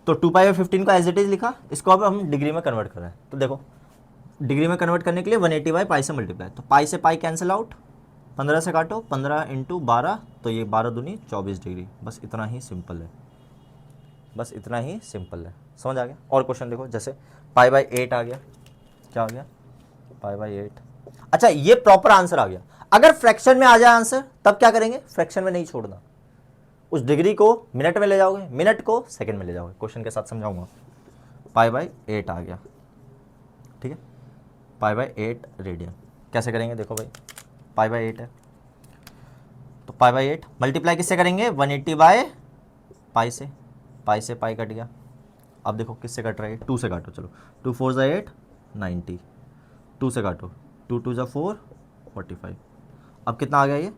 तो 2 पाई बाय 15 को एज इट इज लिखा, इसको अब हम डिग्री में कन्वर्ट कर रहे हैं। तो देखो डिग्री में कन्वर्ट करने के लिए 180 बाय पाई से मल्टीप्लाई, तो पाई से पाई कैंसिल आउट, 15 से काटो, 15 इंटू 12, तो ये 12 दूनी 24 डिग्री। बस इतना ही सिंपल है, बस इतना ही सिंपल है, समझ आ गया। और क्वेश्चन देखो, जैसे पाई बाय 8 आ गया, क्या आ गया, पाई बाय 8। अच्छा ये प्रॉपर आंसर आ गया। अगर फ्रैक्शन में आ जाए आंसर तब क्या करेंगे, फ्रैक्शन में नहीं छोड़ना, उस डिग्री को मिनट में ले जाओगे, मिनट को सेकंड में ले जाओगे। क्वेश्चन के साथ समझाऊंगा। पाई बाय 8 आ गया, ठीक है, पाई बाय 8 रेडियन कैसे करेंगे, देखो भाई पाई बाय 8 है, तो पाई बाय 8 मल्टीप्लाई किससे करेंगे, 180 बाय पाई से, पाई से पाई कट गया। अब देखो किससे कट रहा है, 2 से काटो, चलो 2 4 ज़ा 8 90, 2 से काटो, 2 2 ज़ा 4 45। अब कितना आ गया ये,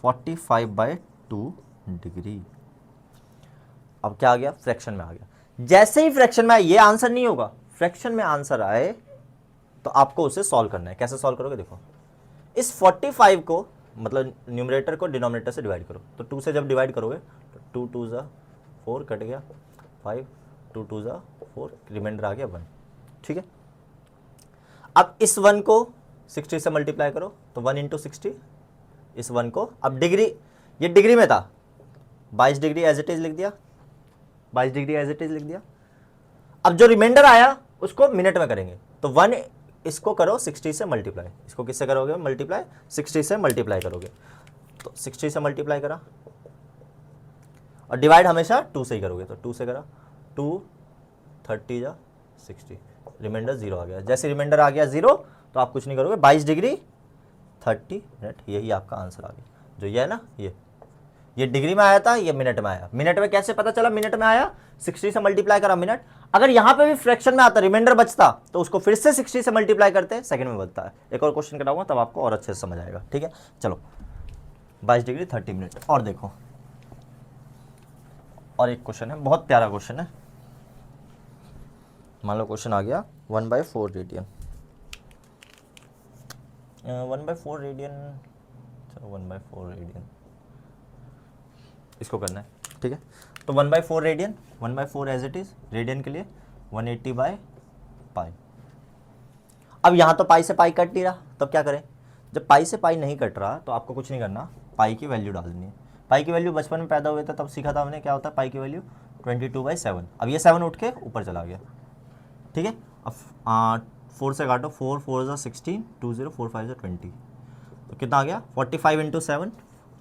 45 बाय 2 डिग्री। अब क्या आ गया, फ्रैक्शन में आ गया। जैसे ही फ्रैक्शन में आए, ये आंसर नहीं होगा, फ्रैक्शन में आंसर आए तो आपको उसे सॉल्व करना है। कैसे सॉल्व करोगे, देखो इस 45 को मतलब न्यूमरेटर को डिनोमिनेटर से डिवाइड करो, तो 2 से जब डिवाइड करोगे तो 2 2 ज़ा 4 कट गया 5, 2 2 ज़ा 4, रिमाइंडर आ गया 1, ठीक है। अब इस 1 को 60 से मल्टीप्लाई करो, तो 1 इंटू 60, इस 1 को, अब डिग्री, ये डिग्री में था, 22 डिग्री एज इट इज लिख दिया, 22 डिग्री एज इट इज लिख दिया। अब जो रिमाइंडर आया उसको मिनट में करेंगे, तो 1 इसको करो 60 से मल्टीप्लाई, इसको किससे करोगे मल्टीप्लाई, 60 से मल्टीप्लाई करोगे, तो 60 से मल्टीप्लाई करा, और डिवाइड हमेशा 2 से ही करोगे, तो 2 से करा, 2 30 जा 60, रिमाइंडर 0 आ गया। जैसे रिमाइंडर आ गया 0 तो आप कुछ नहीं करोगे, 22 डिग्री 30 मिनट, यही आपका आंसर आ गया। जो ये है ना, ये डिग्री में आया था, ये मिनट में आया। मिनट में कैसे पता चला मिनट में आया, 60 से मल्टीप्लाई करा मिनट। अगर यहां पे भी फ्रैक्शन में आता, रिमाइंडर बचता, तो उसको फिर से 60 से मल्टीप्लाई करते, सेकंड में बचता है। एक और क्वेश्चन कराऊंगा तब आपको और अच्छे से समझ आएगा, ठीक है। चलो 22 डिग्री 30 मिनट। और देखो, और एक क्वेश्चन है, बहुत प्यारा क्वेश्चन है। मान लो क्वेश्चन आ गया 1/4 रेडियन, 1/4 रेडियन, चलो 1/4 रेडियन इसको करना है, ठीक है। तो 1/4 radian, 1/4 as it is, radian के लिए 180 बाय पाई। अब यहाँ तो पाई से पाई कट नहीं रहा, तब क्या करें, जब पाई से पाई नहीं कट रहा तो आपको कुछ नहीं करना, पाई की वैल्यू डाल देनी है। पाई की वैल्यू बचपन में पैदा हुए थे तब सीखा था हमने, क्या होता है पाई की वैल्यू 22/7। अब ये 7 उठ के ऊपर चला गया, ठीक है। अब 4 से काटो, 4 4 ज़ा 16, 2 0 4 5 ज़ा 20, तो कितना आ गया 45 इंटू 7,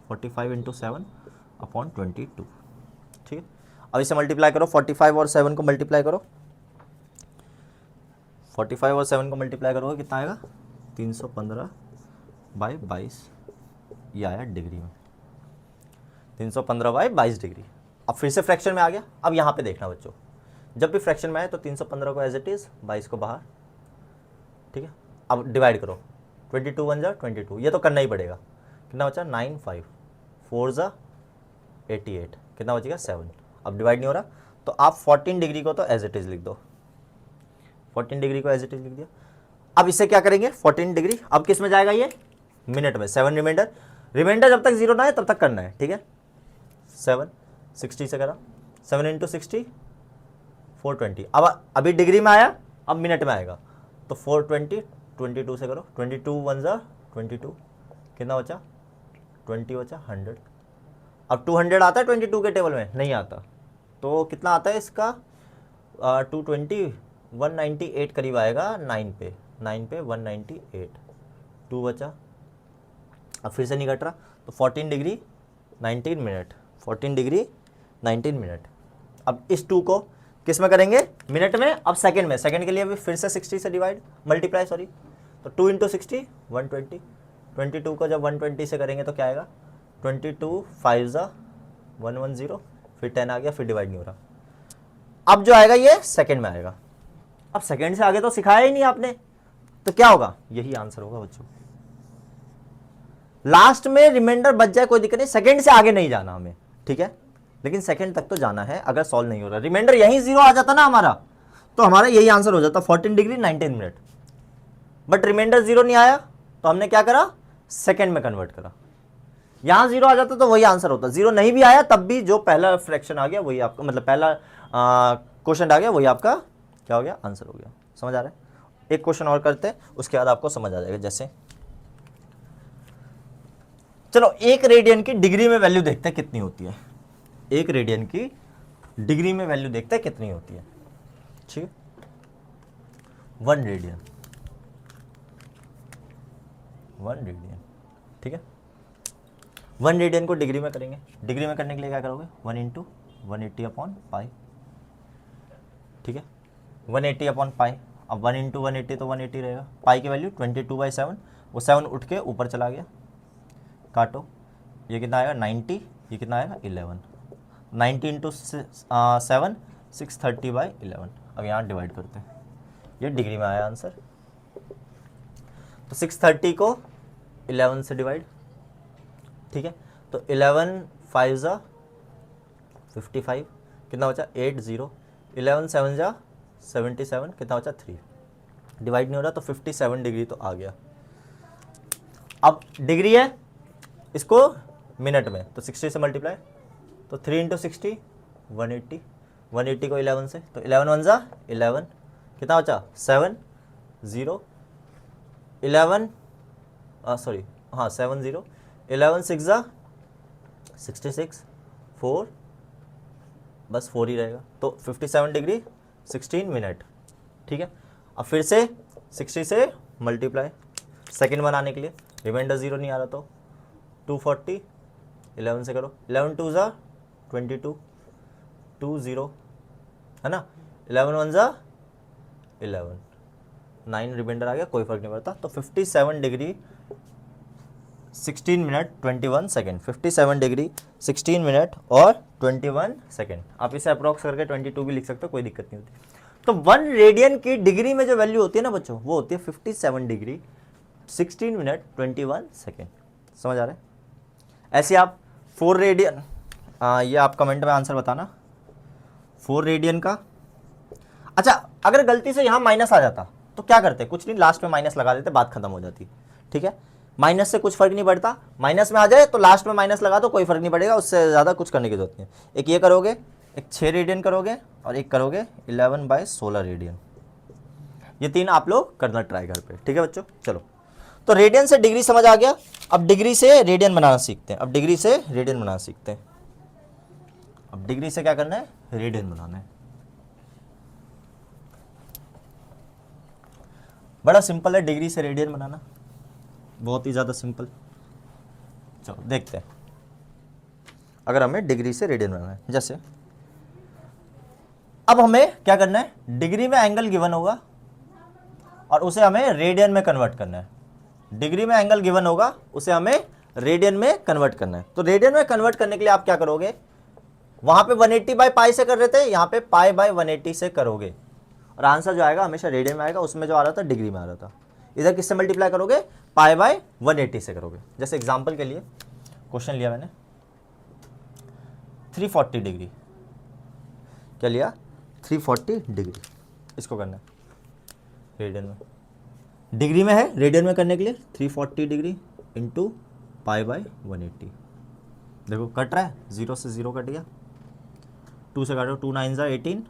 45 इंटू 7 अपॉन 22, ठीक है। अब इसे मल्टीप्लाई करो, 45 और 7 को मल्टीप्लाई करो, 45 और 7 को मल्टीप्लाई करोगे कितना आएगा, 315/22, ये आया डिग्री में, 315/22 डिग्री। अब फिर से फ्रैक्शन में आ गया। अब यहाँ पे देखना बच्चों, जब भी फ्रैक्शन में आए तो 315 को एज इट इज़, 22 को बाहर, ठीक है। अब डिवाइड करो, 22 1 जा 22, ये तो करना ही पड़ेगा। कितना बचा, 9 5 4 जा 88, कितना बचेगा 7। अब डिवाइड नहीं हो रहा तो आप 14 डिग्री को तो एज इट इज़ लिख दो, 14 डिग्री को एज इट इज़ लिख दिया। अब इसे क्या करेंगे, 14 डिग्री अब किस में जाएगा, ये मिनट में, 7 रिमाइंडर, रिमाइंडर जब तक जीरो ना है तब तक करना है, ठीक है। 7 60 से करा, 7 इंटू 60 420। अब अभी डिग्री में आया, अब मिनट में आएगा तो 420, 22 से करो, 22 1 जा 22, कितना बचा 20 बचा 100। अब 200 आता है 22 के टेबल में, नहीं आता, तो कितना आता है इसका 220, 198 करीब आएगा 9 पे 198, 2 बचा। अब फिर से नहीं घट रहा तो 14 डिग्री 19 मिनट, 14 डिग्री 19 मिनट। अब इस 2 को किस में करेंगे, मिनट में। अब सेकंड में, सेकंड के लिए भी फिर से 60 से डिवाइड, मल्टीप्लाई सॉरी, तो 2 इंटू 60 120, 22 को जब 120 से करेंगे तो क्या आएगा, 22 5 जा 110, फिर 10 आ गया, फिर डिवाइड नहीं हो रहा। अब जो आएगा ये सेकंड में आएगा। अब सेकंड से आगे तो सिखाया ही नहीं आपने, तो क्या होगा, यही आंसर होगा बच्चों। लास्ट में रिमाइंडर बच जाए कोई दिक्कत नहीं, सेकंड से आगे नहीं जाना हमें, ठीक है, लेकिन सेकंड तक तो जाना है। अगर सॉल्व नहीं हो रहा, रिमाइंडर यहीं 0 आ जाता ना हमारा, तो हमारा यही आंसर हो जाता 14 डिग्री 19 मिनट। बट रिमाइंडर 0 नहीं आया तो हमने क्या करा, सेकंड में कन्वर्ट करा। यहां 0 आ जाता तो वही आंसर होता, 0 नहीं भी आया तब भी जो पहला फ्रैक्शन आ गया वही आपका, मतलब पहला क्वेश्चन आ गया वही आपका क्या हो गया, आंसर हो गया। समझ आ रहा है। एक क्वेश्चन और करते हैं, उसके बाद आपको समझ आ जाएगा। जैसे चलो 1 रेडियन की डिग्री में वैल्यू देखते हैं कितनी होती है, 1 रेडियन की डिग्री में वैल्यू देखते हैं कितनी होती है, ठीक है। 1 रेडियन, 1 रेडियन, ठीक है। 1 रेडियन को डिग्री में करेंगे, डिग्री में करने के लिए क्या करोगे, 1 इंटू 180/π, ठीक है, 180/π। अब 1 इंटू 180 तो 180 रहेगा, पाई की वैल्यू 22/7, वो 7 उठ के ऊपर चला गया, काटो, ये कितना आएगा 90, ये कितना आएगा 11, 90 इंटू 7 630/11। अब यहाँ डिवाइड करते हैं, ये डिग्री में आया आंसर। तो 630 को 11 से डिवाइड, ठीक है, तो 11 5 जा 55, कितना बचा 80, 11 7 जा 77, कितना बचा 3, डिवाइड नहीं हो रहा तो 57 डिग्री तो आ गया। अब डिग्री है, इसको मिनट में, तो 60 से मल्टीप्लाई, तो 3 इंटू 60 180, 180 को 11 से, तो 11 1 जा 11, कितना बचा 7 0, 11 सॉरी हाँ 7 0, 11 6 जा 66, 4 बस 4 ही रहेगा, तो 57 डिग्री 16 मिनट, ठीक है। अब फिर से 60 से मल्टीप्लाई, सेकंड बनाने के लिए, रिमाइंडर 0 नहीं आ रहा तो 240, 11 से करो, 11 2 जा 22, 2 0 है ना, 11 1 जा 11, 9 रिमाइंडर आ गया, कोई फर्क नहीं पड़ता। तो 57 degree 16 minute 21 second, 57 degree 16 minute और 21 सेकेंड। आप इसे अप्रॉक्स करके 22 भी लिख सकते हो, कोई दिक्कत नहीं होती। तो 1 रेडियन की डिग्री में जो वैल्यू होती है ना बच्चों, वो होती है 57 डिग्री 16 मिनट 21 सेकेंड। समझ आ रहा है। ऐसे आप 4 रेडियन, ये आप कमेंट में आंसर बताना 4 रेडियन का। अच्छा, अगर गलती से यहाँ माइनस आ जाता तो क्या करते, कुछ नहीं, लास्ट में माइनस लगा देते, बात खत्म हो जाती, ठीक है। माइनस से कुछ फर्क नहीं पड़ता, माइनस में आ जाए तो लास्ट में माइनस लगा दो, कोई फर्क नहीं पड़ेगा, उससे ज़्यादा कुछ करने की जरूरत नहीं है। एक ये करोगे, एक 6 रेडियन करोगे और एक करोगे 11/16 रेडियन। ये 3 आप लोग करना ट्राई घर पे, ठीक है बच्चों। चलो, तो रेडियन से डिग्री समझ आ गया, अब डिग्री से रेडियन बनाना सीखते हैं। अब डिग्री से रेडियन बनाना सीखते हैं। अब डिग्री से क्या करना है, रेडियन बनाना है। बड़ा सिंपल है डिग्री से रेडियन बनाना, बहुत ही ज़्यादा सिंपल। चलो देखते हैं। अगर हमें डिग्री से रेडियन बनाना है। जैसे अब हमें क्या करना है, डिग्री में एंगल गिवन होगा और उसे हमें रेडियन में कन्वर्ट करना है। डिग्री में एंगल गिवन होगा, उसे हमें रेडियन में कन्वर्ट करना है। तो रेडियन में कन्वर्ट करने के लिए आप क्या करोगे, वहां पे 180 बाई पाई से कर रहे थे, यहां पे पाई बाई 180 से करोगे और आंसर जो आएगा हमेशा रेडियन में आएगा। उसमें जो आ रहा था डिग्री में आ रहा था, इधर किससे मल्टीप्लाई करोगे, पाई बाई 180 से करोगे। जैसे एग्जांपल के लिए क्वेश्चन लिया मैंने 340 डिग्री, क्या लिया 340 डिग्री, इसको करना है रेडियन में, डिग्री में है, रेडियन में करने के लिए 340 डिग्री इंटू पाई बाई 180। देखो कट रहा है, 0 से 0 कट गया, 2 से काटो, 2 9 18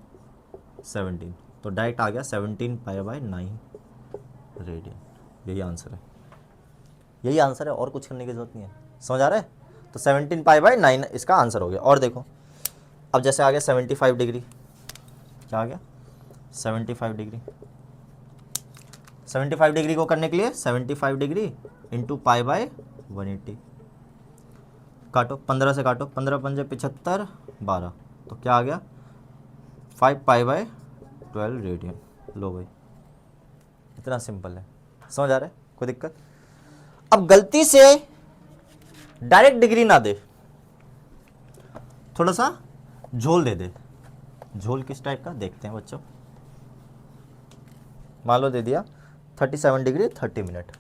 17, तो डायरेक्ट आ गया 17 पाई बाई 9 रेडियन। यही आंसर है, यही आंसर है, और कुछ करने की जरूरत नहीं है। समझ आ रहा है? तो 17 पाई बाई 9 इसका आंसर हो गया। और देखो अब जैसे आ गया 75 डिग्री, क्या आ गया 75 डिग्री। 75 डिग्री को करने के लिए 75 डिग्री इंटू पाई बाई 180, काटो 15 से काटो, 15 पंजे 75 12, तो क्या आ गया 5 पाई बाई 12 रेडियन। लो भाई, इतना सिंपल है। समझ आ रहा है? कोई दिक्कत? अब गलती से डायरेक्ट डिग्री ना दे, थोड़ा सा झोल दे दे। झोल किस टाइप का देखते हैं बच्चों। मान लो दे दिया 37 डिग्री 30 मिनट,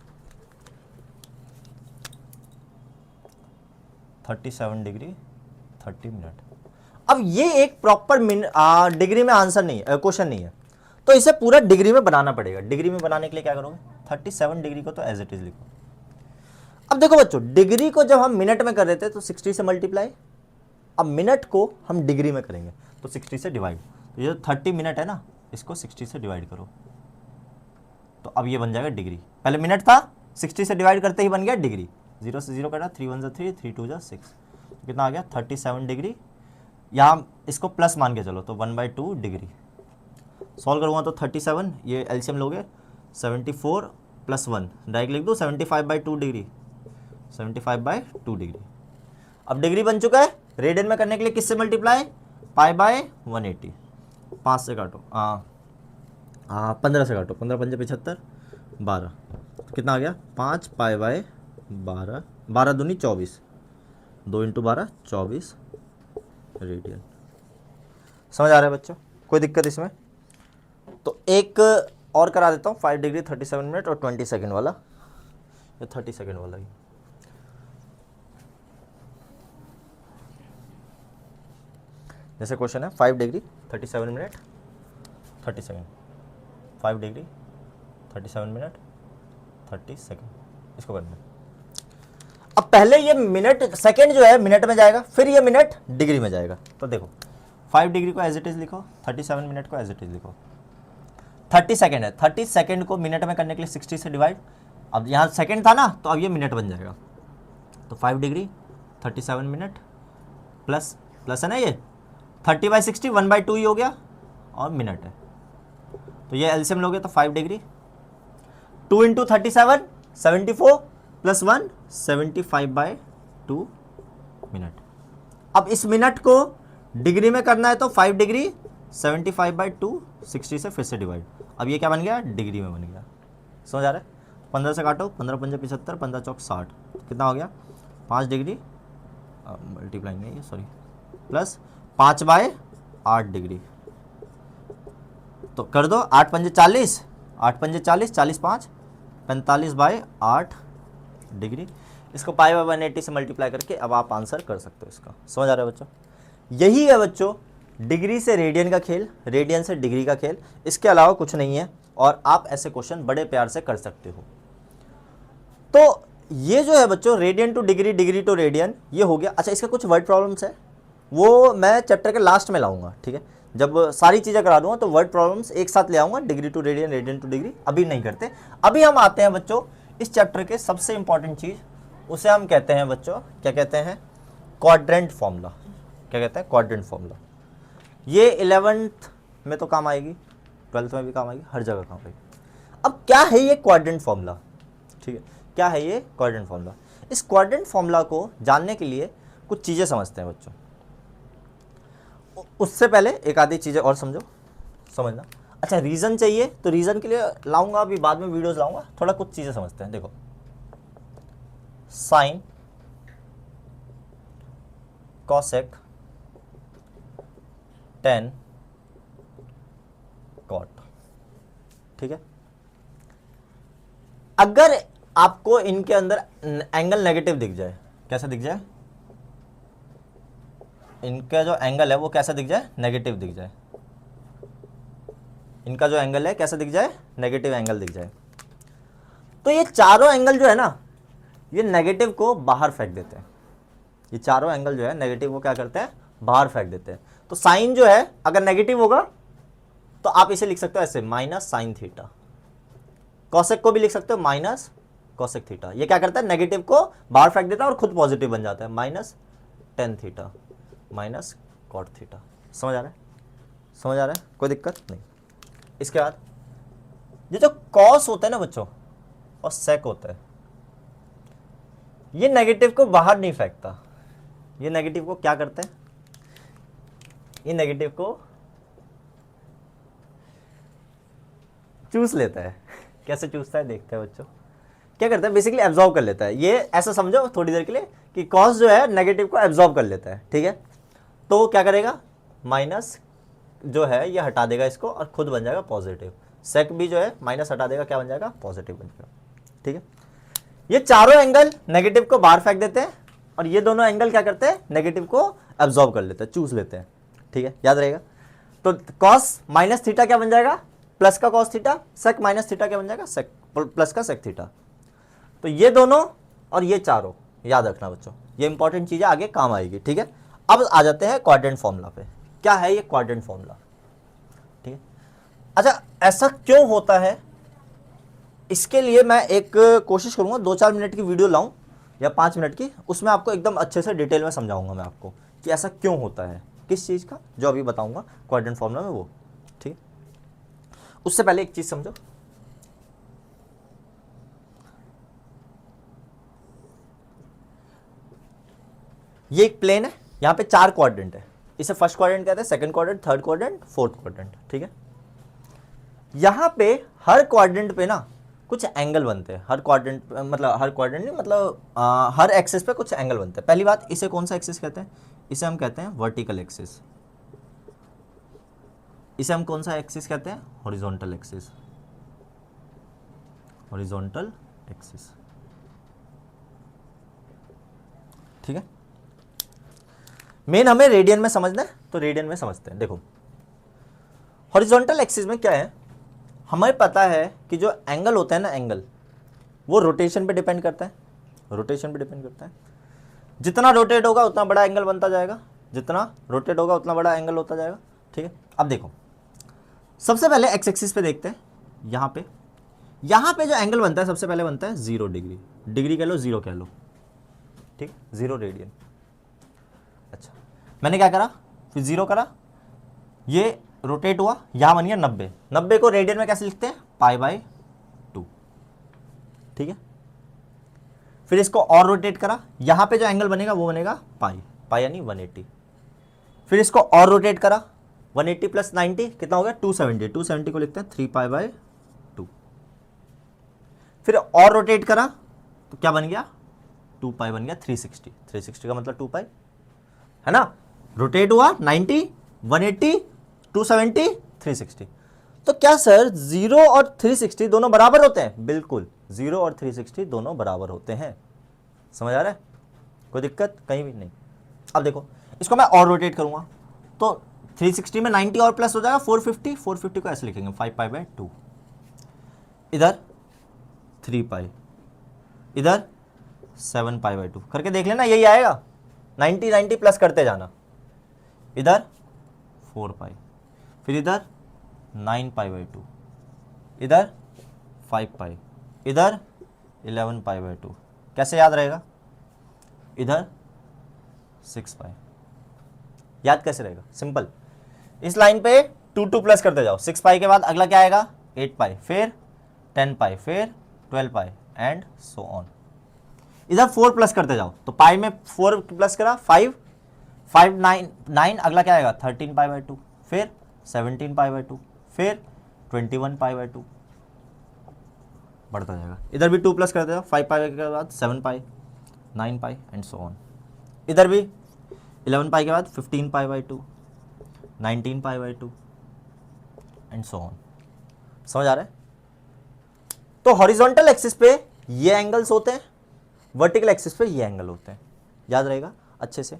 37 डिग्री 30 मिनट। अब ये एक प्रॉपर डिग्री में आंसर नहीं है, क्वेश्चन नहीं है, तो इसे पूरा डिग्री में बनाना पड़ेगा। डिग्री में बनाने के लिए क्या करोगे, 37 डिग्री को तो एज इट इज लिखो। अब देखो बच्चों, डिग्री को जब हम मिनट में कर रहे थे तो 60 से मल्टीप्लाई, अब मिनट को हम डिग्री में करेंगे तो 60 से डिवाइड। तो ये 30 मिनट है ना, इसको 60 से डिवाइड करो, तो अब ये बन जाएगा डिग्री। पहले मिनट था, 60 से डिवाइड करते ही बन गया डिग्री। 0 से 0 कटा, 3 1 जा 3, 3 2 जा 6, कितना आ गया 37 डिग्री। यहाँ इसको प्लस मान के चलो तो 1/2 डिग्री। सॉल्व करूँगा तो 37, ये एलसीएम लोगे 74 + 1, डायरेक्ट लिख दो 75/2 डिग्री, 75/2 डिग्री। अब डिग्री बन चुका है। रेडियन में करने के लिए किससे मल्टीप्लाई, पाई बाय 180। 5 से काटो, 15 से काटो, 15 पंजे 75 12, कितना आ गया 5 पाई बाय 12, 12 दूनी 24, 2 × 12 24 रेडियन। समझ आ रहा है बच्चों? कोई दिक्कत इसमें? तो एक और करा देता हूँ, 5 डिग्री 37 मिनट और 20 सेकेंड वाला, या 30 सेकेंड वाला ही। जैसे क्वेश्चन है 5 degree 37 minute 30 second, 5 degree 37 minute 30 second, इसको करना है। अब पहले ये मिनट, सेकेंड जो है मिनट में जाएगा, फिर ये मिनट डिग्री में जाएगा। तो देखो 5 डिग्री को एज इट इज लिखो, 37 मिनट को एज इट इज लिखो। 30 सेकेंड है, 30 सेकेंड को मिनट में करने के लिए 60 से डिवाइड। अब यहाँ सेकेंड था ना, तो अब ये मिनट बन जाएगा। तो 5 डिग्री 37 मिनट प्लस है ना, ये 30/60 1/2 ही हो गया और मिनट है, तो ये एलसीएम लोगे तो 5 डिग्री 2 × 37 74 + 1 75/2 मिनट। अब इस मिनट को डिग्री में करना है तो 5 डिग्री 75/2 60 से फिर से डिवाइड। अब ये क्या बन गया, डिग्री में बन गया। समझ आ रहा है? 15 से काटो, 15 पंजे 75, 15 चौक 60, कितना हो गया 5 डिग्री मल्टीप्लाई नहीं है सॉरी, प्लस 5/8 डिग्री। तो कर दो 8 पंजे 40, 8 पंजे 40, 40 5 45/8 डिग्री। इसको पाई बाय 180 से मल्टीप्लाई करके अब आप आंसर कर सकते हो इसका। समझ आ रहा है बच्चों? यही है बच्चों डिग्री से रेडियन का खेल, रेडियन से डिग्री का खेल, इसके अलावा कुछ नहीं है। और आप ऐसे क्वेश्चन बड़े प्यार से कर सकते हो। तो ये जो है बच्चों radian to degree, degree to radian, ये हो गया। अच्छा, इसके कुछ वर्ड प्रॉब्लम्स है, वो मैं चैप्टर के लास्ट में लाऊंगा, ठीक है? जब सारी चीज़ें करा दूंगा तो वर्ड प्रॉब्लम्स एक साथ ले आऊंगा, degree to radian, radian to degree. अभी नहीं करते। अभी हम आते हैं बच्चों इस चैप्टर के सबसे इंपॉर्टेंट चीज़, उसे हम कहते हैं बच्चों, क्या कहते हैं, क्वाड्रेंट फॉर्मूला। क्या कहते हैं, क्वाड्रेंट फॉर्मूला। ये 11th में तो काम आएगी, 12th में भी काम आएगी, हर जगह काम आएगी। अब क्या है ये क्वाड्रेंट फॉर्मूला, ठीक है? क्या है ये क्वाड्रेंट फॉर्मूला? इस क्वाड्रेंट फॉर्मूला को जानने के लिए कुछ चीज़ें समझते हैं बच्चों। उससे पहले एक आधी चीज़ें और समझो, समझना। अच्छा, रीज़न चाहिए तो रीज़न के लिए लाऊंगा, अभी बाद में वीडियोस लाऊंगा। थोड़ा कुछ चीज़ें समझते हैं। देखो, साइन, कॉसेक, टेन, कॉट, ठीक है। अगर आपको इनके अंदर एंगल नेगेटिव दिख जाए, कैसा दिख जाए, इनका जो एंगल है वो कैसा दिख जाए, नेगेटिव दिख जाए, इनका जो एंगल है कैसा दिख जाए, नेगेटिव एंगल दिख जाए, तो ये चारों एंगल जो है ना, ये नेगेटिव को बाहर फेंक देते हैं। ये चारों एंगल जो है नेगेटिव को क्या करते हैं, बाहर फेंक देते हैं। तो साइन जो है अगर नेगेटिव होगा तो आप इसे लिख सकते हो ऐसे, माइनस साइन थीटा। कॉसेक को भी लिख सकते हो माइनस कॉसेक थीटा। ये क्या करता है, नेगेटिव को बाहर फेंक देता है और खुद पॉजिटिव बन जाता है, minus tan theta minus cot theta. समझ आ रहा है, समझ आ रहा है, कोई दिक्कत नहीं। इसके बाद ये जो कॉस होता है ना बच्चों और सेक होता है, ये नेगेटिव को बाहर नहीं फेंकता। ये नेगेटिव को क्या करते हैं, ये नेगेटिव को चूस लेता है। कैसे चूसता है देखते हैं बच्चों। क्या करता है, बेसिकली एब्जॉर्ब कर लेता है। ये ऐसा समझो थोड़ी देर के लिए कि कॉस जो है नेगेटिव को एब्जॉर्ब कर लेता है, ठीक है। तो क्या करेगा, माइनस जो है ये हटा देगा इसको और खुद बन जाएगा पॉजिटिव। सेक भी जो है माइनस हटा देगा, क्या बन जाएगा, पॉजिटिव बन जाएगा, ठीक है। ये चारों एंगल नेगेटिव को बाहर फेंक देते हैं और ये दोनों एंगल क्या करते हैं, नेगेटिव को एब्जॉर्ब कर लेते हैं, चूस लेते हैं, ठीक है, याद रहेगा। तो कॉस माइनस थीटा क्या बन जाएगा, प्लस का cos theta, sec minus theta क्या बन जाएगा, सेक प्लस का सेक थीटा। तो ये दोनों और ये चारों याद रखना बच्चों, ये इंपॉर्टेंट चीजें आगे काम आएगी, ठीक है। अब आ जाते हैं क्वाड्रेंट फॉर्मूला पे। क्या है ये क्वाड्रेंट फॉर्मूला, ठीक है। अच्छा, ऐसा क्यों होता है, इसके लिए मैं एक कोशिश करूंगा 2-4 मिनट की वीडियो लाऊं या 5 मिनट की, उसमें आपको एकदम अच्छे से डिटेल में समझाऊंगा मैं आपको कि ऐसा क्यों होता है, किस चीज़ का, जो अभी बताऊंगा क्वाड्रेंट फॉर्मूला में वो, ठीक है। उससे पहले एक चीज़ समझो, ये एक प्लेन है, यहाँ पे 4 क्वाड्रेंट है। इसे फर्स्ट क्वाड्रेंट कहते हैं, second quadrant, third quadrant, fourth quadrant, ठीक है। यहाँ पे हर क्वाड्रेंट पे ना कुछ एंगल बनते हैं। हर क्वाड्रेंट मतलब हर क्वाड्रेंट नहीं, मतलब हर एक्सिस पे कुछ एंगल बनते हैं। पहली बात, इसे कौन सा एक्सिस कहते हैं, इसे हम कहते हैं वर्टिकल एक्सिस। इसे हम कौन सा एक्सिस कहते हैं, हॉरिजॉन्टल एक्सिस। हॉरिजॉन्टल एक्सिस, ठीक है। मेन हमें रेडियन में समझना है तो रेडियन में समझते हैं। देखो, हॉरिजॉन्टल एक्सिस में क्या है, हमें पता है कि जो एंगल होता है ना, एंगल वो रोटेशन पे डिपेंड करता है, रोटेशन पे डिपेंड करता है। जितना रोटेट होगा उतना बड़ा एंगल बनता जाएगा, जितना रोटेट होगा उतना बड़ा एंगल होता जाएगा, ठीक है। अब देखो, सबसे पहले एक्स एक्सिस पे देखते हैं। यहाँ पे जो एंगल बनता है सबसे पहले बनता है 0 डिग्री, डिग्री कह लो, 0 कह लो, ठीक, 0 रेडियन। अच्छा, मैंने क्या करा, फिर 0 करा, ये रोटेट हुआ, यहां बन गया 90। 90 को रेडियन में कैसे लिखते हैं, π/2, ठीक है। फिर इसको और रोटेट करा, यहां पे जो एंगल बनेगा वो बनेगा पाई यानी 180। फिर इसको और रोटेट करा, 180 + 90 कितना हो गया, 270। 270 को लिखते हैं 3π/2। फिर और रोटेट करा तो क्या बन गया, 2π बन गया, 360। 360 का मतलब 2π है ना। रोटेट हुआ 90, 180, 270, 360। तो क्या सर 0 और 360 दोनों बराबर होते हैं, बिल्कुल 0 और 360 दोनों बराबर होते हैं। समझ आ रहा है, कोई दिक्कत कहीं भी नहीं। अब देखो, इसको मैं और रोटेट करूंगा तो 360 में 90 और प्लस हो जाएगा 450। 450 को ऐसे लिखेंगे 5π/2, इधर 3π, इधर 7π/2 करके देख लेना, यही आएगा। 90 90 प्लस करते जाना, इधर 4π, फिर इधर 9π/2, इधर 5π, इधर 11π/2। कैसे याद रहेगा, इधर 6π। याद कैसे रहेगा, सिंपल, इस लाइन पे 2 प्लस करते जाओ। 6π के बाद अगला क्या आएगा, 8π, फिर 10π, फिर 12π एंड सो ऑन। इधर 4 प्लस करते जाओ, तो पाई में 4 प्लस करा 5, 5 9 9, अगला क्या आएगा 13 पाई बाई 2, फिर 17 पाई बाई 2, फिर 21 पाई बाई 2, बढ़ता जाएगा। इधर भी 2 प्लस करते जाओ, 5 पाई के बाद 7 पाई, 9 पाई एंड सो ऑन। इधर भी 11 पाई के बाद 15 pi by 2, 19 pi by 2 and so on. समझ आ रहा है? तो हॉरिजॉन्टल एक्सिस पे ये एंगल्स होते हैं, वर्टिकल एक्सिस पे ये एंगल होते हैं। याद रहेगा अच्छे से।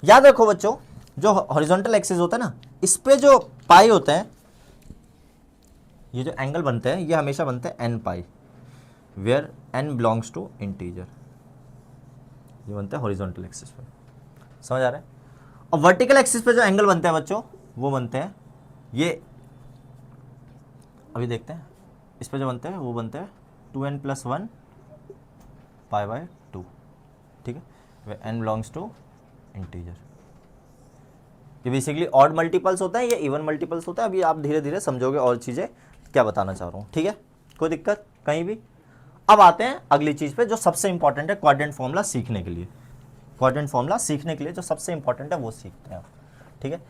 याद रखो बच्चों, जो हॉरिजॉन्टल एक्सिस होता है ना, इस पे जो पाई होते हैं, ये जो एंगल बनते हैं, ये हमेशा बनते हैं N pi, where N belongs to integer. ये बनते हैं हॉरिजॉन्टल एक्सिस पे। समझ आ रहा है? और वर्टिकल एक्सिस पे जो एंगल बनते हैं बच्चों, वो बनते हैं ये, अभी देखते हैं। इस पे जो बनते हैं वो बनते हैं 2n+1 पाई बाय 2, ठीक है, वे n बिलोंग्स टू इंटीजर। ये बेसिकली ऑड मल्टीपल्स होता है या इवन मल्टीपल्स होता है, अभी आप धीरे धीरे समझोगे और चीज़ें क्या बताना चाह रहा हूँ, ठीक है, कोई दिक्कत कहीं भी। अब आते हैं अगली चीज़ पे जो सबसे इंपॉर्टेंट है क्वाड्रेंट फॉर्मूला सीखने के लिए। क्वाड्रेंट फॉर्मूला सीखने के लिए जो सबसे इंपॉर्टेंट है वो सीखते हैं, ठीक है।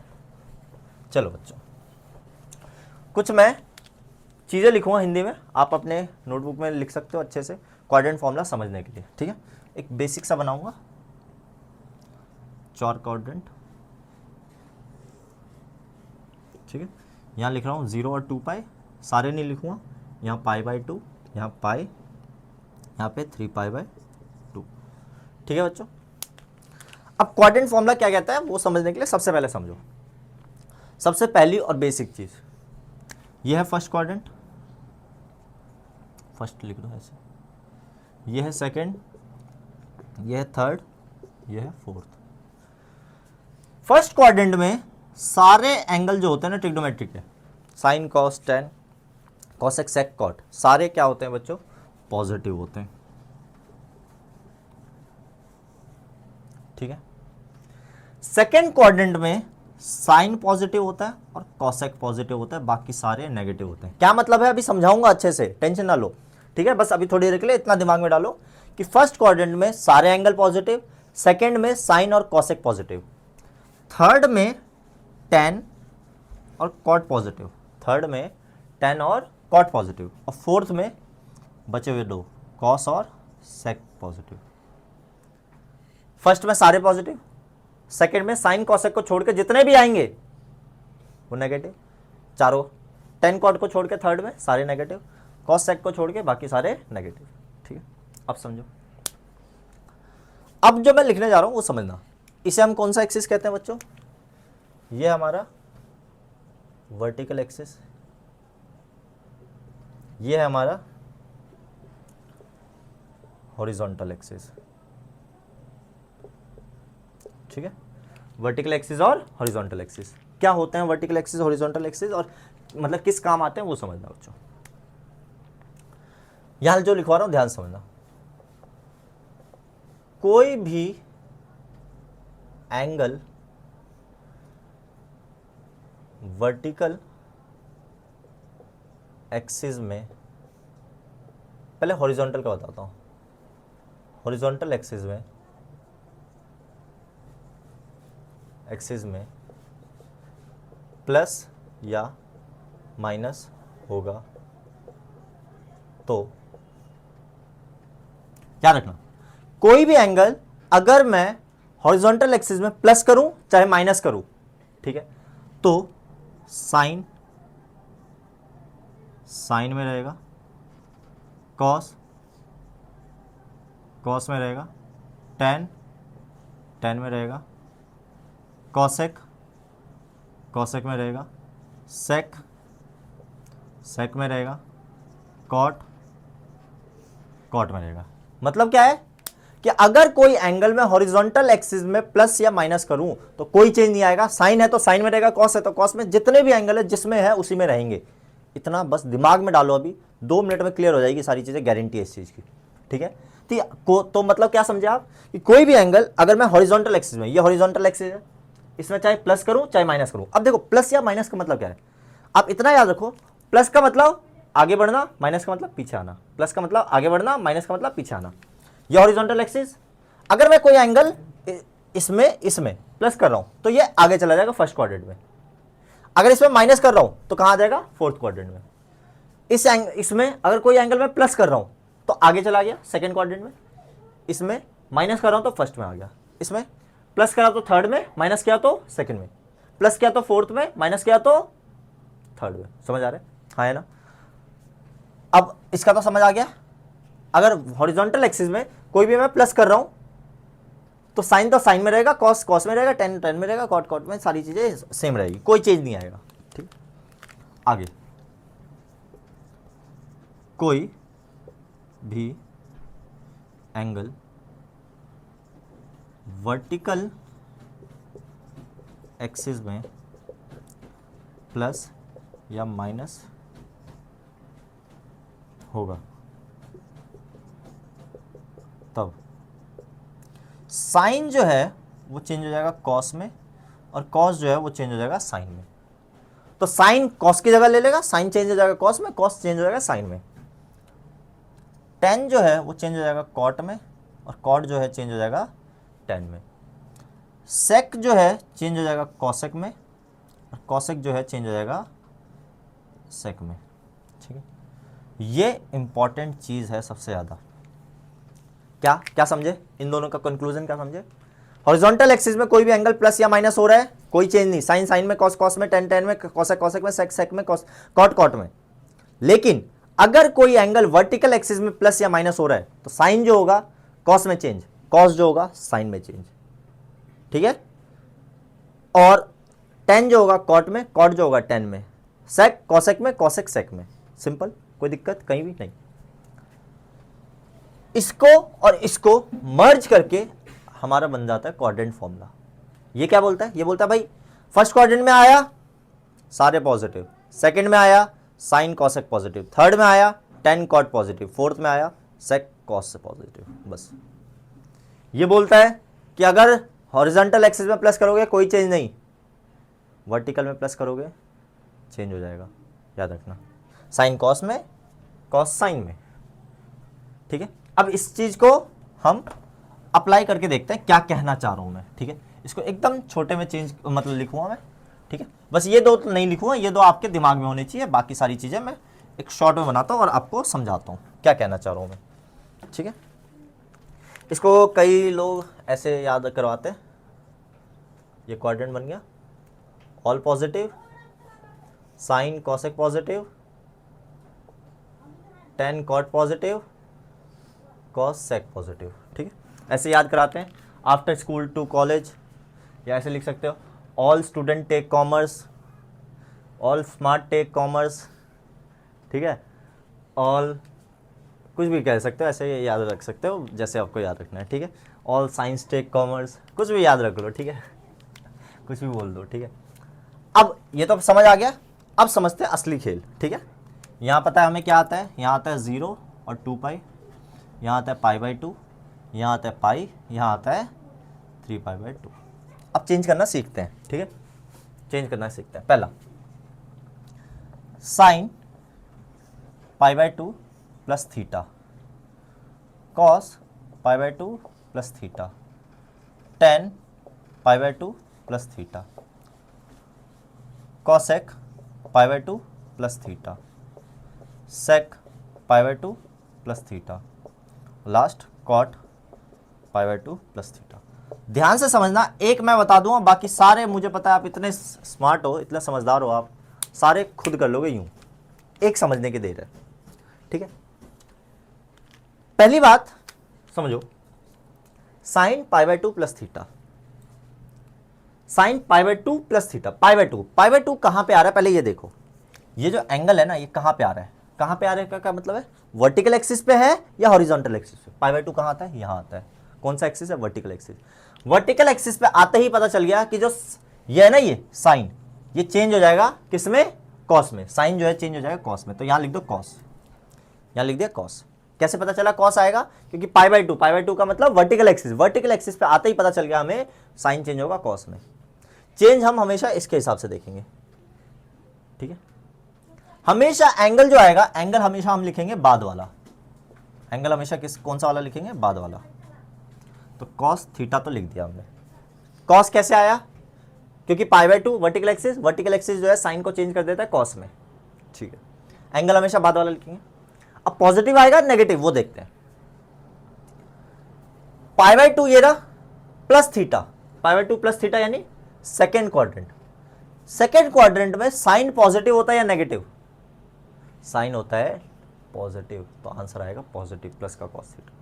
चलो बच्चों, कुछ मैं चीज़ें लिखूँगा हिंदी में, आप अपने नोटबुक में लिख सकते हो अच्छे से क्वाड्रेंट फॉर्मूला समझने के लिए, ठीक है। एक बेसिक सा बनाऊंगा, चौर क्वाड्रेंट, ठीक है। यहाँ लिख रहा हूँ 0 और 2 पाई, सारे नहीं लिखूँगा, यहाँ पाई बाई 2, यहाँ पाई, यहाँ पे 3 पाई बाई 2, ठीक है बच्चों। अब क्वाड्रेंट फॉर्मूला क्या कहता है वो समझने के लिए सबसे पहले समझो। सबसे पहली और बेसिक चीज़ ये है फर्स्ट क्वाड्रेंट, फर्स्ट लिख दो ऐसे, ये है सेकंड, ये है थर्ड, ये है फोर्थ। फर्स्ट क्वाड्रेंट में सारे एंगल जो होते हैं ना ट्रिग्नोमेट्रिक के, sine cos tan cosec sec cot, सारे क्या होते हैं बच्चों, पॉजिटिव होते हैं, ठीक है। सेकेंड क्वाड्रेंट में साइन पॉजिटिव होता है और कॉसेक पॉजिटिव होता है, बाकी सारे नेगेटिव होते हैं। क्या मतलब है अभी समझाऊंगा अच्छे से, टेंशन ना लो, ठीक है। बस अभी थोड़ी देर के लिए इतना दिमाग में डालो कि फर्स्ट क्वाड्रेंट में सारे एंगल पॉजिटिव, सेकंड में साइन और कॉसेक पॉजिटिव, थर्ड में टेन और कॉट पॉजिटिव, थर्ड में टेन और कॉट पॉजिटिव, और फोर्थ में बचे हुए दो कॉस और सेक पॉजिटिव। फर्स्ट में सारे पॉजिटिव, सेकंड में साइन कॉसेक को छोड़ के जितने भी आएंगे वो नेगेटिव, चारों, टेन कॉट को छोड़ के थर्ड में सारे नेगेटिव, कॉस सेक को छोड़ के बाकी सारे नेगेटिव, ठीक है। अब समझो, अब जो मैं लिखने जा रहा हूं वो समझना। इसे हम कौन सा एक्सिस कहते हैं बच्चों, ये हमारा वर्टिकल एक्सिस, ये है हमारा हॉरिजॉन्टल एक्सिस, ठीक है। वर्टिकल एक्सिस और हॉरिजॉन्टल एक्सिस क्या होते हैं, वर्टिकल एक्सिस हॉरिजॉन्टल एक्सिस, और मतलब किस काम आते हैं वो समझना बच्चों। यहां जो लिखवा रहा हूं ध्यान समझना, कोई भी एंगल वर्टिकल एक्सिस में, पहले हॉरिजॉन्टल का बताता हूं। हॉरिजॉन्टल एक्सिस में प्लस या माइनस होगा तो याद रखना, कोई भी एंगल अगर मैं हॉरिजॉन्टल एक्सिस में प्लस करूं चाहे माइनस करूं, ठीक है, तो साइन में रहेगा, कॉस में रहेगा, टेन में रहेगा, कॉसेक में रहेगा, सेक में रहेगा, कॉट में रहेगा। मतलब क्या है कि अगर कोई एंगल में हॉरिजॉन्टल एक्सिस में प्लस या माइनस करूं तो कोई चेंज नहीं आएगा, साइन है तो साइन में रहेगा, कॉस है तो कॉस में, जितने भी एंगल है जिसमें है उसी में रहेंगे। इतना बस दिमाग में डालो, अभी 2 मिनट में क्लियर हो जाएगी सारी चीजें, गारंटी है इस चीज की, ठीक है। तो मतलब क्या समझे आप कि कोई भी एंगल अगर मैं हॉरिजॉन्टल एक्सिस में, ये हॉरिजॉन्टल एक्सिस है, इसमें चाहे प्लस करूं चाहे माइनस करूं। अब देखो प्लस या माइनस का मतलब क्या है, आप इतना याद रखो, प्लस का मतलब आगे बढ़ना, माइनस का मतलब पीछे आना, प्लस का मतलब आगे बढ़ना, माइनस का मतलब पीछे आना। ये हॉरिजॉन्टल एक्सिस। अगर मैं कोई एंगल इसमें प्लस कर रहा हूं तो ये आगे चला जाएगा फर्स्ट क्वाड्रेंट में। अगर इसमें माइनस कर रहा हूं तो कहां आ जाएगा, फोर्थ क्वाड्रेंट में। इसमें अगर कोई एंगल मैं प्लस कर रहा हूं तो आगे चला गया सेकंड क्वाड्रेंट में। इसमें माइनस कर रहा हूं तो फर्स्ट में आ गया। इसमें प्लस करा तो थर्ड में, माइनस किया तो सेकंड में, प्लस किया तो फोर्थ में, माइनस किया तो थर्ड में। समझ आ रहा है? हाँ है ना? अब इसका तो समझ आ गया। अगर हॉरिजॉन्टल एक्सिस में कोई भी मैं प्लस कर रहा हूं तो साइन तो साइन में रहेगा, कॉस कॉस में रहेगा, टेन टेन में रहेगा, कॉट कॉट में, सारी चीजें सेम रहेगी, कोई चेंज नहीं आएगा। ठीक, आगे कोई भी एंगल वर्टिकल एक्सिस में प्लस या माइनस होगा तब साइन जो है वो चेंज हो जाएगा कॉस में, और कॉस जो है वो चेंज हो जाएगा साइन में। तो साइन कॉस की जगह ले लेगा, साइन चेंज हो जाएगा कॉस में, कॉस चेंज हो जाएगा साइन में। टेन जो है वो चेंज हो जाएगा कॉट में, और कॉट जो है चेंज हो जाएगा टेन में। सेक जो है चेंज हो जाएगा कॉसेक में, और कॉसेक जो है चेंज हो जाएगा सेक में। ठीक है, ये इंपॉर्टेंट चीज है सबसे ज्यादा। क्या क्या समझे? इन दोनों का कंक्लूजन क्या समझे? हॉरिजॉन्टल एक्सिस में कोई भी एंगल प्लस या माइनस हो रहा है, कोई चेंज नहीं, साइन साइन में, कॉस कॉस में, टेन टेन में, कॉसेक कॉसेक में, सेक सेक में, कॉट कॉट में। लेकिन अगर कोई एंगल वर्टिकल एक्सिस में प्लस या माइनस हो रहा है तो साइन जो होगा कॉस में चेंज, कॉस जो होगा साइन में चेंज। ठीक है, और टेन जो होगा कॉट में, कॉट जो होगा टेन में, सेक कॉसेक में, कॉसेक सेक में। सिंपल, कोई दिक्कत कहीं भी नहीं। इसको और इसको मर्ज करके हमारा बन जाता है क्वाड्रेंट फॉर्मूला। ये क्या बोलता है? ये बोलता है भाई फर्स्ट क्वाड्रेंट में आया सारे पॉजिटिव, सेकंड में आया साइन कॉसेक पॉजिटिव, थर्ड में आया टेन कॉट पॉजिटिव, फोर्थ में आया सेक कॉस से पॉजिटिव। बस ये बोलता है कि अगर हॉरिजॉन्टल एक्सिस में प्लस करोगे कोई चेंज नहीं, वर्टिकल में प्लस करोगे चेंज हो जाएगा। याद रखना, साइन कॉस में, कॉस साइन में। ठीक है, अब इस चीज को हम अप्लाई करके देखते हैं क्या कहना चाह रहा हूं मैं। ठीक है, इसको एकदम छोटे में चेंज मतलब लिखूंगा मैं। ठीक है, बस ये दो तो नहीं लिखूंगा, ये दो आपके दिमाग में होने चाहिए, बाकी सारी चीजें मैं एक शॉर्ट में बनाता हूं और आपको समझाता हूं क्या कहना चाह रहा हूं मैं। ठीक है, इसको कई लोग ऐसे याद करवाते हैं। ये क्वाड्रेंट बन गया, all positive, sine cosec positive, tan cot positive, cos sec positive. ठीक है, ऐसे याद कराते हैं। आफ्टर स्कूल टू कॉलेज, या ऐसे लिख सकते हो all student take commerce, all smart take commerce. ठीक है, ऑल कुछ भी कह सकते हो, ऐसे याद रख सकते हो जैसे आपको याद रखना है। ठीक है, ऑल साइंस टेक कॉमर्स, कुछ भी याद रख लो। ठीक है, कुछ भी बोल दो। ठीक है, अब ये तो समझ आ गया। अब समझते हैं असली खेल। ठीक है, यहाँ पता है हमें क्या आता है, यहाँ आता है 0 और 2 पाई, यहाँ आता है π/2, यहाँ आता है पाई, यहाँ आता है 3π/2। अब चेंज करना सीखते हैं। ठीक है, चेंज करना सीखते हैं। पहला sine π/2 plus theta, cos π/2 plus theta, tan π/2 plus theta, cosec π/2 plus theta, sec π/2 plus theta, last cot π/2 plus theta. ध्यान से समझना, एक मैं बता दूंगा, बाकी सारे मुझे पता है आप इतने स्मार्ट हो, इतने समझदार हो, आप सारे खुद कर लोगे यूं, एक समझने की देर है। ठीक है, पहली बात समझो, sine π/2 plus theta, sine π/2 plus theta, π/2 कहां पे आ रहा है पहले ये देखो। ये जो एंगल है ना, ये कहां पे आ रहा है, कहां पे आ रहा है, क्या मतलब है, वर्टिकल एक्सिस पे है या हॉरिजॉन्टल एक्सिस पे? π/2 कहां आता है, यहां आता है। कौन सा एक्सिस है? Vertical axis. वर्टिकल एक्सिस पे आते ही पता चल गया कि जो ये है ना, ये साइन, ये चेंज हो जाएगा किसमें, कॉस में। साइन जो है चेंज हो जाएगा कॉस में, तो यहां लिख दो कॉस, यहां लिख दिया कॉस। कैसे पता चला कॉस आएगा? क्योंकि π/2 का मतलब वर्टिकल एक्सिस, वर्टिकल एक्सिस पे आते ही पता चल गया हमें साइन चेंज होगा कॉस में। चेंज हम हमेशा इसके हिसाब से देखेंगे। ठीक है, हमेशा एंगल जो आएगा, एंगल हमेशा हम लिखेंगे बाद वाला, एंगल हमेशा कौन सा वाला लिखेंगे, बाद वाला। तो कॉस थीटा तो लिख दिया हमने। कॉस कैसे आया, क्योंकि π/2 वर्टिकल एक्सिस, वर्टिकल एक्सिस जो है साइन को चेंज कर देता है कॉस में, ठीक है। एंगल हमेशा बाद वाला लिखेंगे। अब पॉजिटिव आएगा नेगेटिव, वो देखते हैं। π/2 ये रहा प्लस थीटा, π/2 प्लस थीटा यानी सेकेंड क्वाड्रेंट। सेकेंड क्वाड्रेंट में साइन पॉजिटिव होता है या नेगेटिव, साइन होता है पॉजिटिव, तो आंसर आएगा पॉजिटिव प्लस का कॉस थीटा।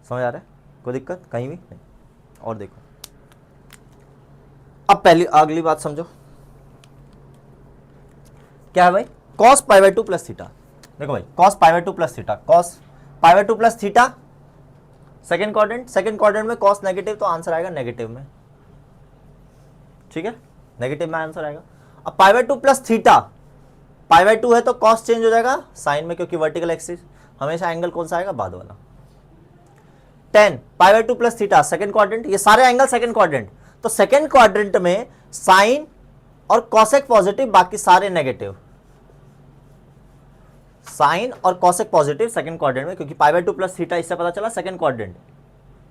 समझ आ रहा है, कोई दिक्कत कहीं भी नहीं। और देखो अब पहली अगली बात समझो, क्या है भाई, cos π/2 प्लस थीटा। देखो भाई cos π/2 plus theta, cos π/2 plus theta second quadrant, second quadrant में cos नेगेटिव, तो आंसर आएगा नेगेटिव में, ठीक है, नेगेटिव में आंसर आएगा। अब π/2 प्लस थीटा, π/2 है तो cos चेंज हो जाएगा साइन में, क्योंकि वर्टिकल एक्सिस, हमेशा एंगल कौन सा आएगा, बाद वाला। tan π/2 plus theta second quadrant, ये सारे एंगल सेकेंड क्वाड्रेंट, तो सेकेंड क्वाड्रेंट में साइन और कॉसेक पॉजिटिव, बाकी सारे नेगेटिव। साइन और कॉसेक पॉजिटिव सेकेंड क्वाड्रेंट में, क्योंकि π/2 प्लस थीटा, इससे पता चला सेकेंड क्वाड्रेंट,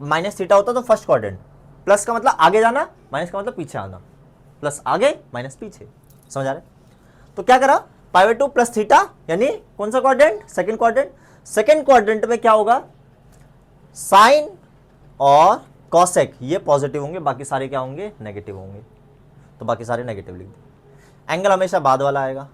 माइनस थीटा होता तो फर्स्ट क्वाड्रेंट। प्लस का मतलब आगे जाना, माइनस का मतलब पीछे आना, प्लस आगे माइनस पीछे, समझ आ रहे। तो क्या करा, π/2 प्लस थीटा यानी कौन सा quadrant, second quadrant. Second quadrant में क्या होगा, साइन और कॉसेक ये पॉजिटिव होंगे, बाकी सारे क्या होंगे, नेगेटिव होंगे, तो बाकी सारे नेगेटिव लिख दिए। एंगल हमेशा बाद वाला आएगा।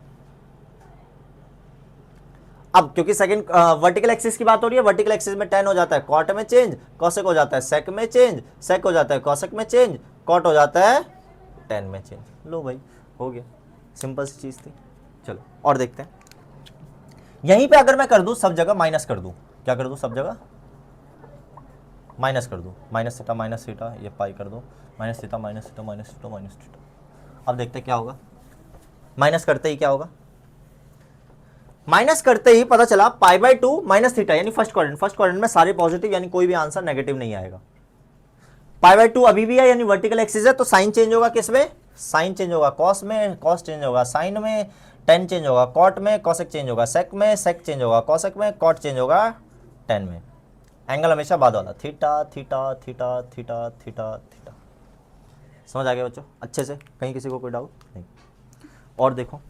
अब क्योंकि सेकंड वर्टिकल एक्सिस की बात हो रही है, वर्टिकल एक्सिस में tan हो जाता है कॉट में चेंज, कॉसेक हो जाता है सेक में चेंज, सेक हो जाता है कॉसेक में चेंज, कॉट हो जाता है tan में चेंज। लो भाई हो गया, सिंपल सी चीज थी। चलो और देखते हैं, यहीं पे अगर मैं कर दूं सब जगह माइनस कर दूं, क्या कर दूं, सब जगह माइनस कर दूं, माइनस थीटा ये पाई कर दो, minus theta minus theta minus theta minus theta. अब देखते हैं क्या होगा, माइनस करते ही क्या होगा, माइनस करते ही पता चला π/2 माइनस थीटा यानी फर्स्ट क्वाड्रेंट, फर्स्ट क्वाड्रेंट में सारे पॉजिटिव, यानी कोई भी आंसर नेगेटिव नहीं आएगा। π/2 अभी भी है यानी वर्टिकल एक्सिस है, तो साइन चेंज होगा किसमें, साइन चेंज होगा कॉस में, कॉस चेंज होगा साइन में, tan चेंज होगा कॉट में, कॉसेक चेंज होगा सेक में, सेक चेंज होगा कॉसेक में, कॉट चेंज होगा tan में। एंगल हमेशा बाद वाला, theta theta theta theta theta theta. समझ आ गया बच्चों अच्छे से, कहीं किसी को कोई डाउट नहीं। और देखो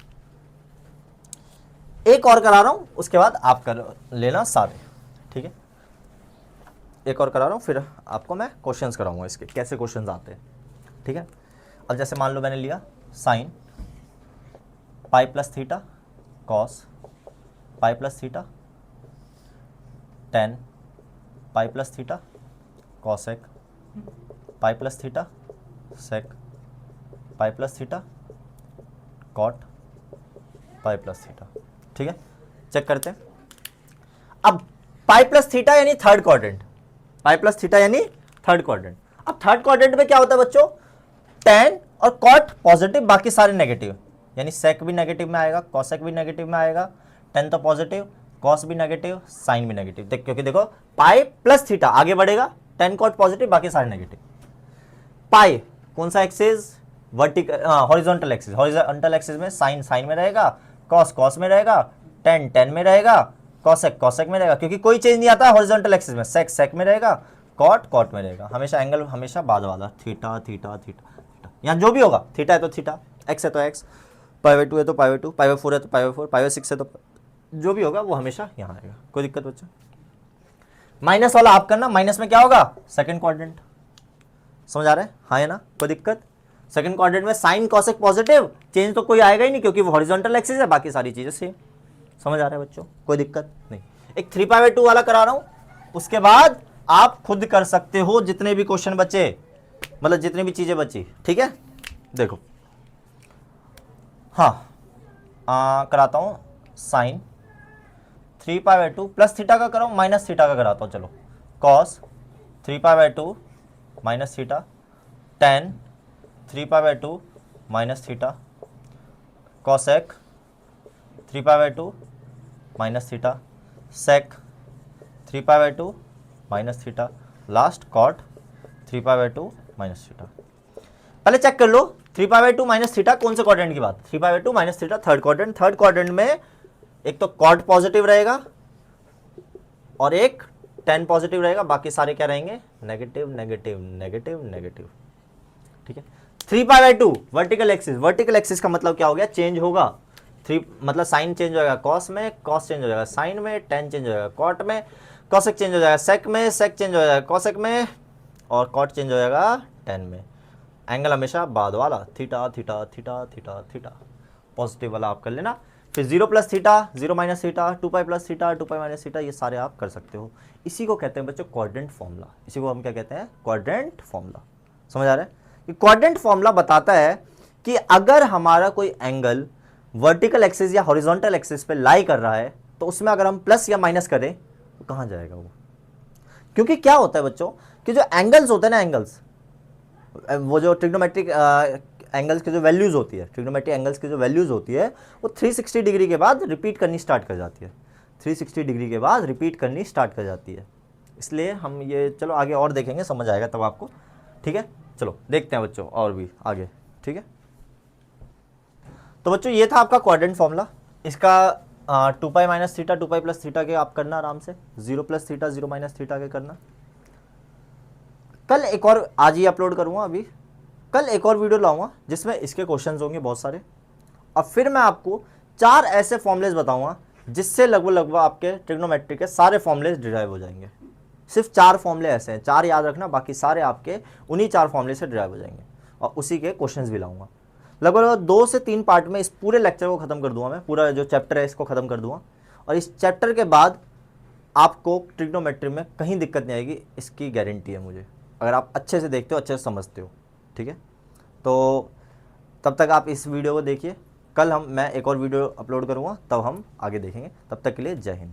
एक और करा रहा हूं, उसके बाद आप कर लेना सारे, ठीक है। एक और करा रहा हूं, फिर आपको मैं क्वेश्चंस कराऊंगा इसके, कैसे क्वेश्चंस आते हैं, ठीक है। अब जैसे मान लो मैंने लिया sine pi plus theta, cos pi plus theta, tan pi plus theta, cosec pi plus theta, sec pi plus theta, cot pi plus theta, ठीक है। चेक करते हैं। अब पाई प्लस थीटा यानी third quadrant, pi plus theta यानी third quadrant. अब third quadrant में क्या होता है बच्चों, टेन और कॉट पॉजिटिव, बाकी सारे नेगेटिव, यानी सेक भी नेगेटिव में आएगा, कॉसेक भी नेगेटिव में आएगा, टेन तो पॉजिटिव, कॉस भी नेगेटिव, साइन भी नेगेटिव। देख क्योंकि देखो पाई प्लस थीटा आगे बढ़ेगा, टेन कॉट पॉजिटिव, बाकी सारे नेगेटिव। पाई कौन सा axis, vertical horizontal axis, horizontal axis में साइन साइन में रहेगा, कॉस कॉस में रहेगा, टेन टेन में रहेगा, कॉसेक कॉसेक में रहेगा, क्योंकि कोई चेंज नहीं आता हॉरिजॉन्टल एक्सिस में, सेक सेक में रहेगा, कॉट कॉट में रहेगा। हमेशा एंगल हमेशा बाद वाला, थीटा थीटा थीटा थीटा, यहाँ जो भी होगा, थीटा है तो थीटा, एक्स है तो एक्स, π/2 है तो π/2, π/4 है तो π/4, π/6 है तो जो भी होगा वो हमेशा यहाँ आएगा। कोई दिक्कत बच्चा, माइनस वाला आप करना, माइनस में क्या होगा, सेकंड क्वाड्रेंट। समझ आ रहा है, हाँ है ना, कोई दिक्कत। सेकंड क्वाड्रेंट में साइन कॉसेक पॉजिटिव, चेंज तो कोई आएगा ही नहीं क्योंकि वो हॉरिजॉन्टल एक्सिस है, बाकी सारी चीजें सेम। समझ आ रहा है बच्चों, कोई दिक्कत नहीं। एक 3π/2 वाला करा रहा हूं, उसके बाद आप खुद कर सकते हो जितने भी क्वेश्चन बचे, मतलब जितनी भी चीजें बची, ठीक है। देखो हाँ कराता हूं, साइन 3π/2 प्लस थीटा का कराऊं, माइनस थीटा का कराता हूं। चलो cos 3π/2 minus theta, tan 3π/2 minus theta, cosec 3π/2 minus theta, sec 3π/2 minus theta, last cot 3π/2 minus theta. पहले चेक कर लो 3π/2 माइनस थीटा कौन से क्वाड्रेंट की बात, 3π/2 minus theta third quadrant. Third quadrant में एक तो कॉट पॉजिटिव रहेगा और एक टेन पॉजिटिव रहेगा, बाकी सारे क्या रहेंगे, नेगेटिव नेगेटिव नेगेटिव नेगेटिव। ठीक है, 3π/2 वर्टिकल एक्सिस, वर्टिकल एक्सिस का मतलब क्या हो गया, चेंज होगा। 3 मतलब साइन चेंज हो जाएगा कॉस में, कॉस चेंज हो जाएगा साइन में, टेन चेंज हो जाएगा कॉट में, कॉसेक चेंज हो जाएगा सेक में, सेक चेंज हो जाएगा कॉसेक में, और कॉट चेंज हो जाएगा टेन में। एंगल हमेशा बाद वाला, theta theta theta theta theta, positive वाला आप कर लेना। फिर 0 plus theta, 0 minus theta, 2π plus theta, 2π minus theta, ये सारे आप कर सकते हो। इसी को कहते हैं बच्चों क्वाड्रेंट फॉर्मूला। इसी को हम क्या कहते हैं, क्वाड्रेंट फॉर्मूला। समझ आ रहा है कि क्वाड्रेंट फॉर्मूला बताता है कि अगर हमारा कोई एंगल वर्टिकल एक्सिस या हॉरिजॉन्टल एक्सिस पे लाई कर रहा है तो उसमें अगर हम प्लस या माइनस करें तो कहाँ जाएगा वो। क्योंकि क्या होता है बच्चों कि जो एंगल्स होते हैं ना, एंगल्स, वो जो ट्रिग्नोमेट्रिक एंगल्स की जो वैल्यूज होती है, ट्रिग्नोमेट्रिक एंगल्स की जो वैल्यूज होती है वो 360 डिग्री के बाद रिपीट करनी स्टार्ट कर जाती है। 360 डिग्री के बाद रिपीट करनी स्टार्ट कर जाती है। इसलिए हम ये चलो आगे और देखेंगे, समझ आएगा तब आपको। ठीक है, चलो देखते हैं बच्चों और भी आगे। ठीक है, तो बच्चों ये था आपका क्वाड्रेंट फॉर्मूला। इसका 2π माइनस थीटा, 2π प्लस थीटा के आप करना आराम से, 0 प्लस थीटा, 0 माइनस थीटा के करना। कल एक और, आज ही अपलोड करूँगा अभी, कल एक और वीडियो लाऊंगा जिसमें इसके क्वेश्चंस होंगे बहुत सारे, और फिर मैं आपको 4 ऐसे फॉर्मूलेज बताऊंगा जिससे लगभग आपके ट्रिग्नोमेट्री के सारे फॉर्मूलेज डिराइव हो जाएंगे। सिर्फ 4 फॉर्मूले ऐसे हैं, 4 याद रखना, बाकी सारे आपके उन्हीं 4 फॉर्मूले से डिराइव हो जाएंगे, और उसी के क्वेश्चंस भी लाऊंगा। लगभग 2 से 3 पार्ट में इस पूरे लेक्चर को खत्म कर दूंगा मैं, पूरा जो चैप्टर है इसको खत्म कर दूंगा, और इस चैप्टर के बाद आपको ट्रिग्नोमेट्री में कहीं दिक्कत नहीं आएगी, इसकी गारंटी है मुझे, अगर आप अच्छे से देखते हो, अच्छे से समझते हो। ठीक है, तो तब तक आप इस वीडियो को देखिए, कल मैं एक और वीडियो अपलोड करूँगा, तब हम आगे देखेंगे। तब तक के लिए जय हिंद।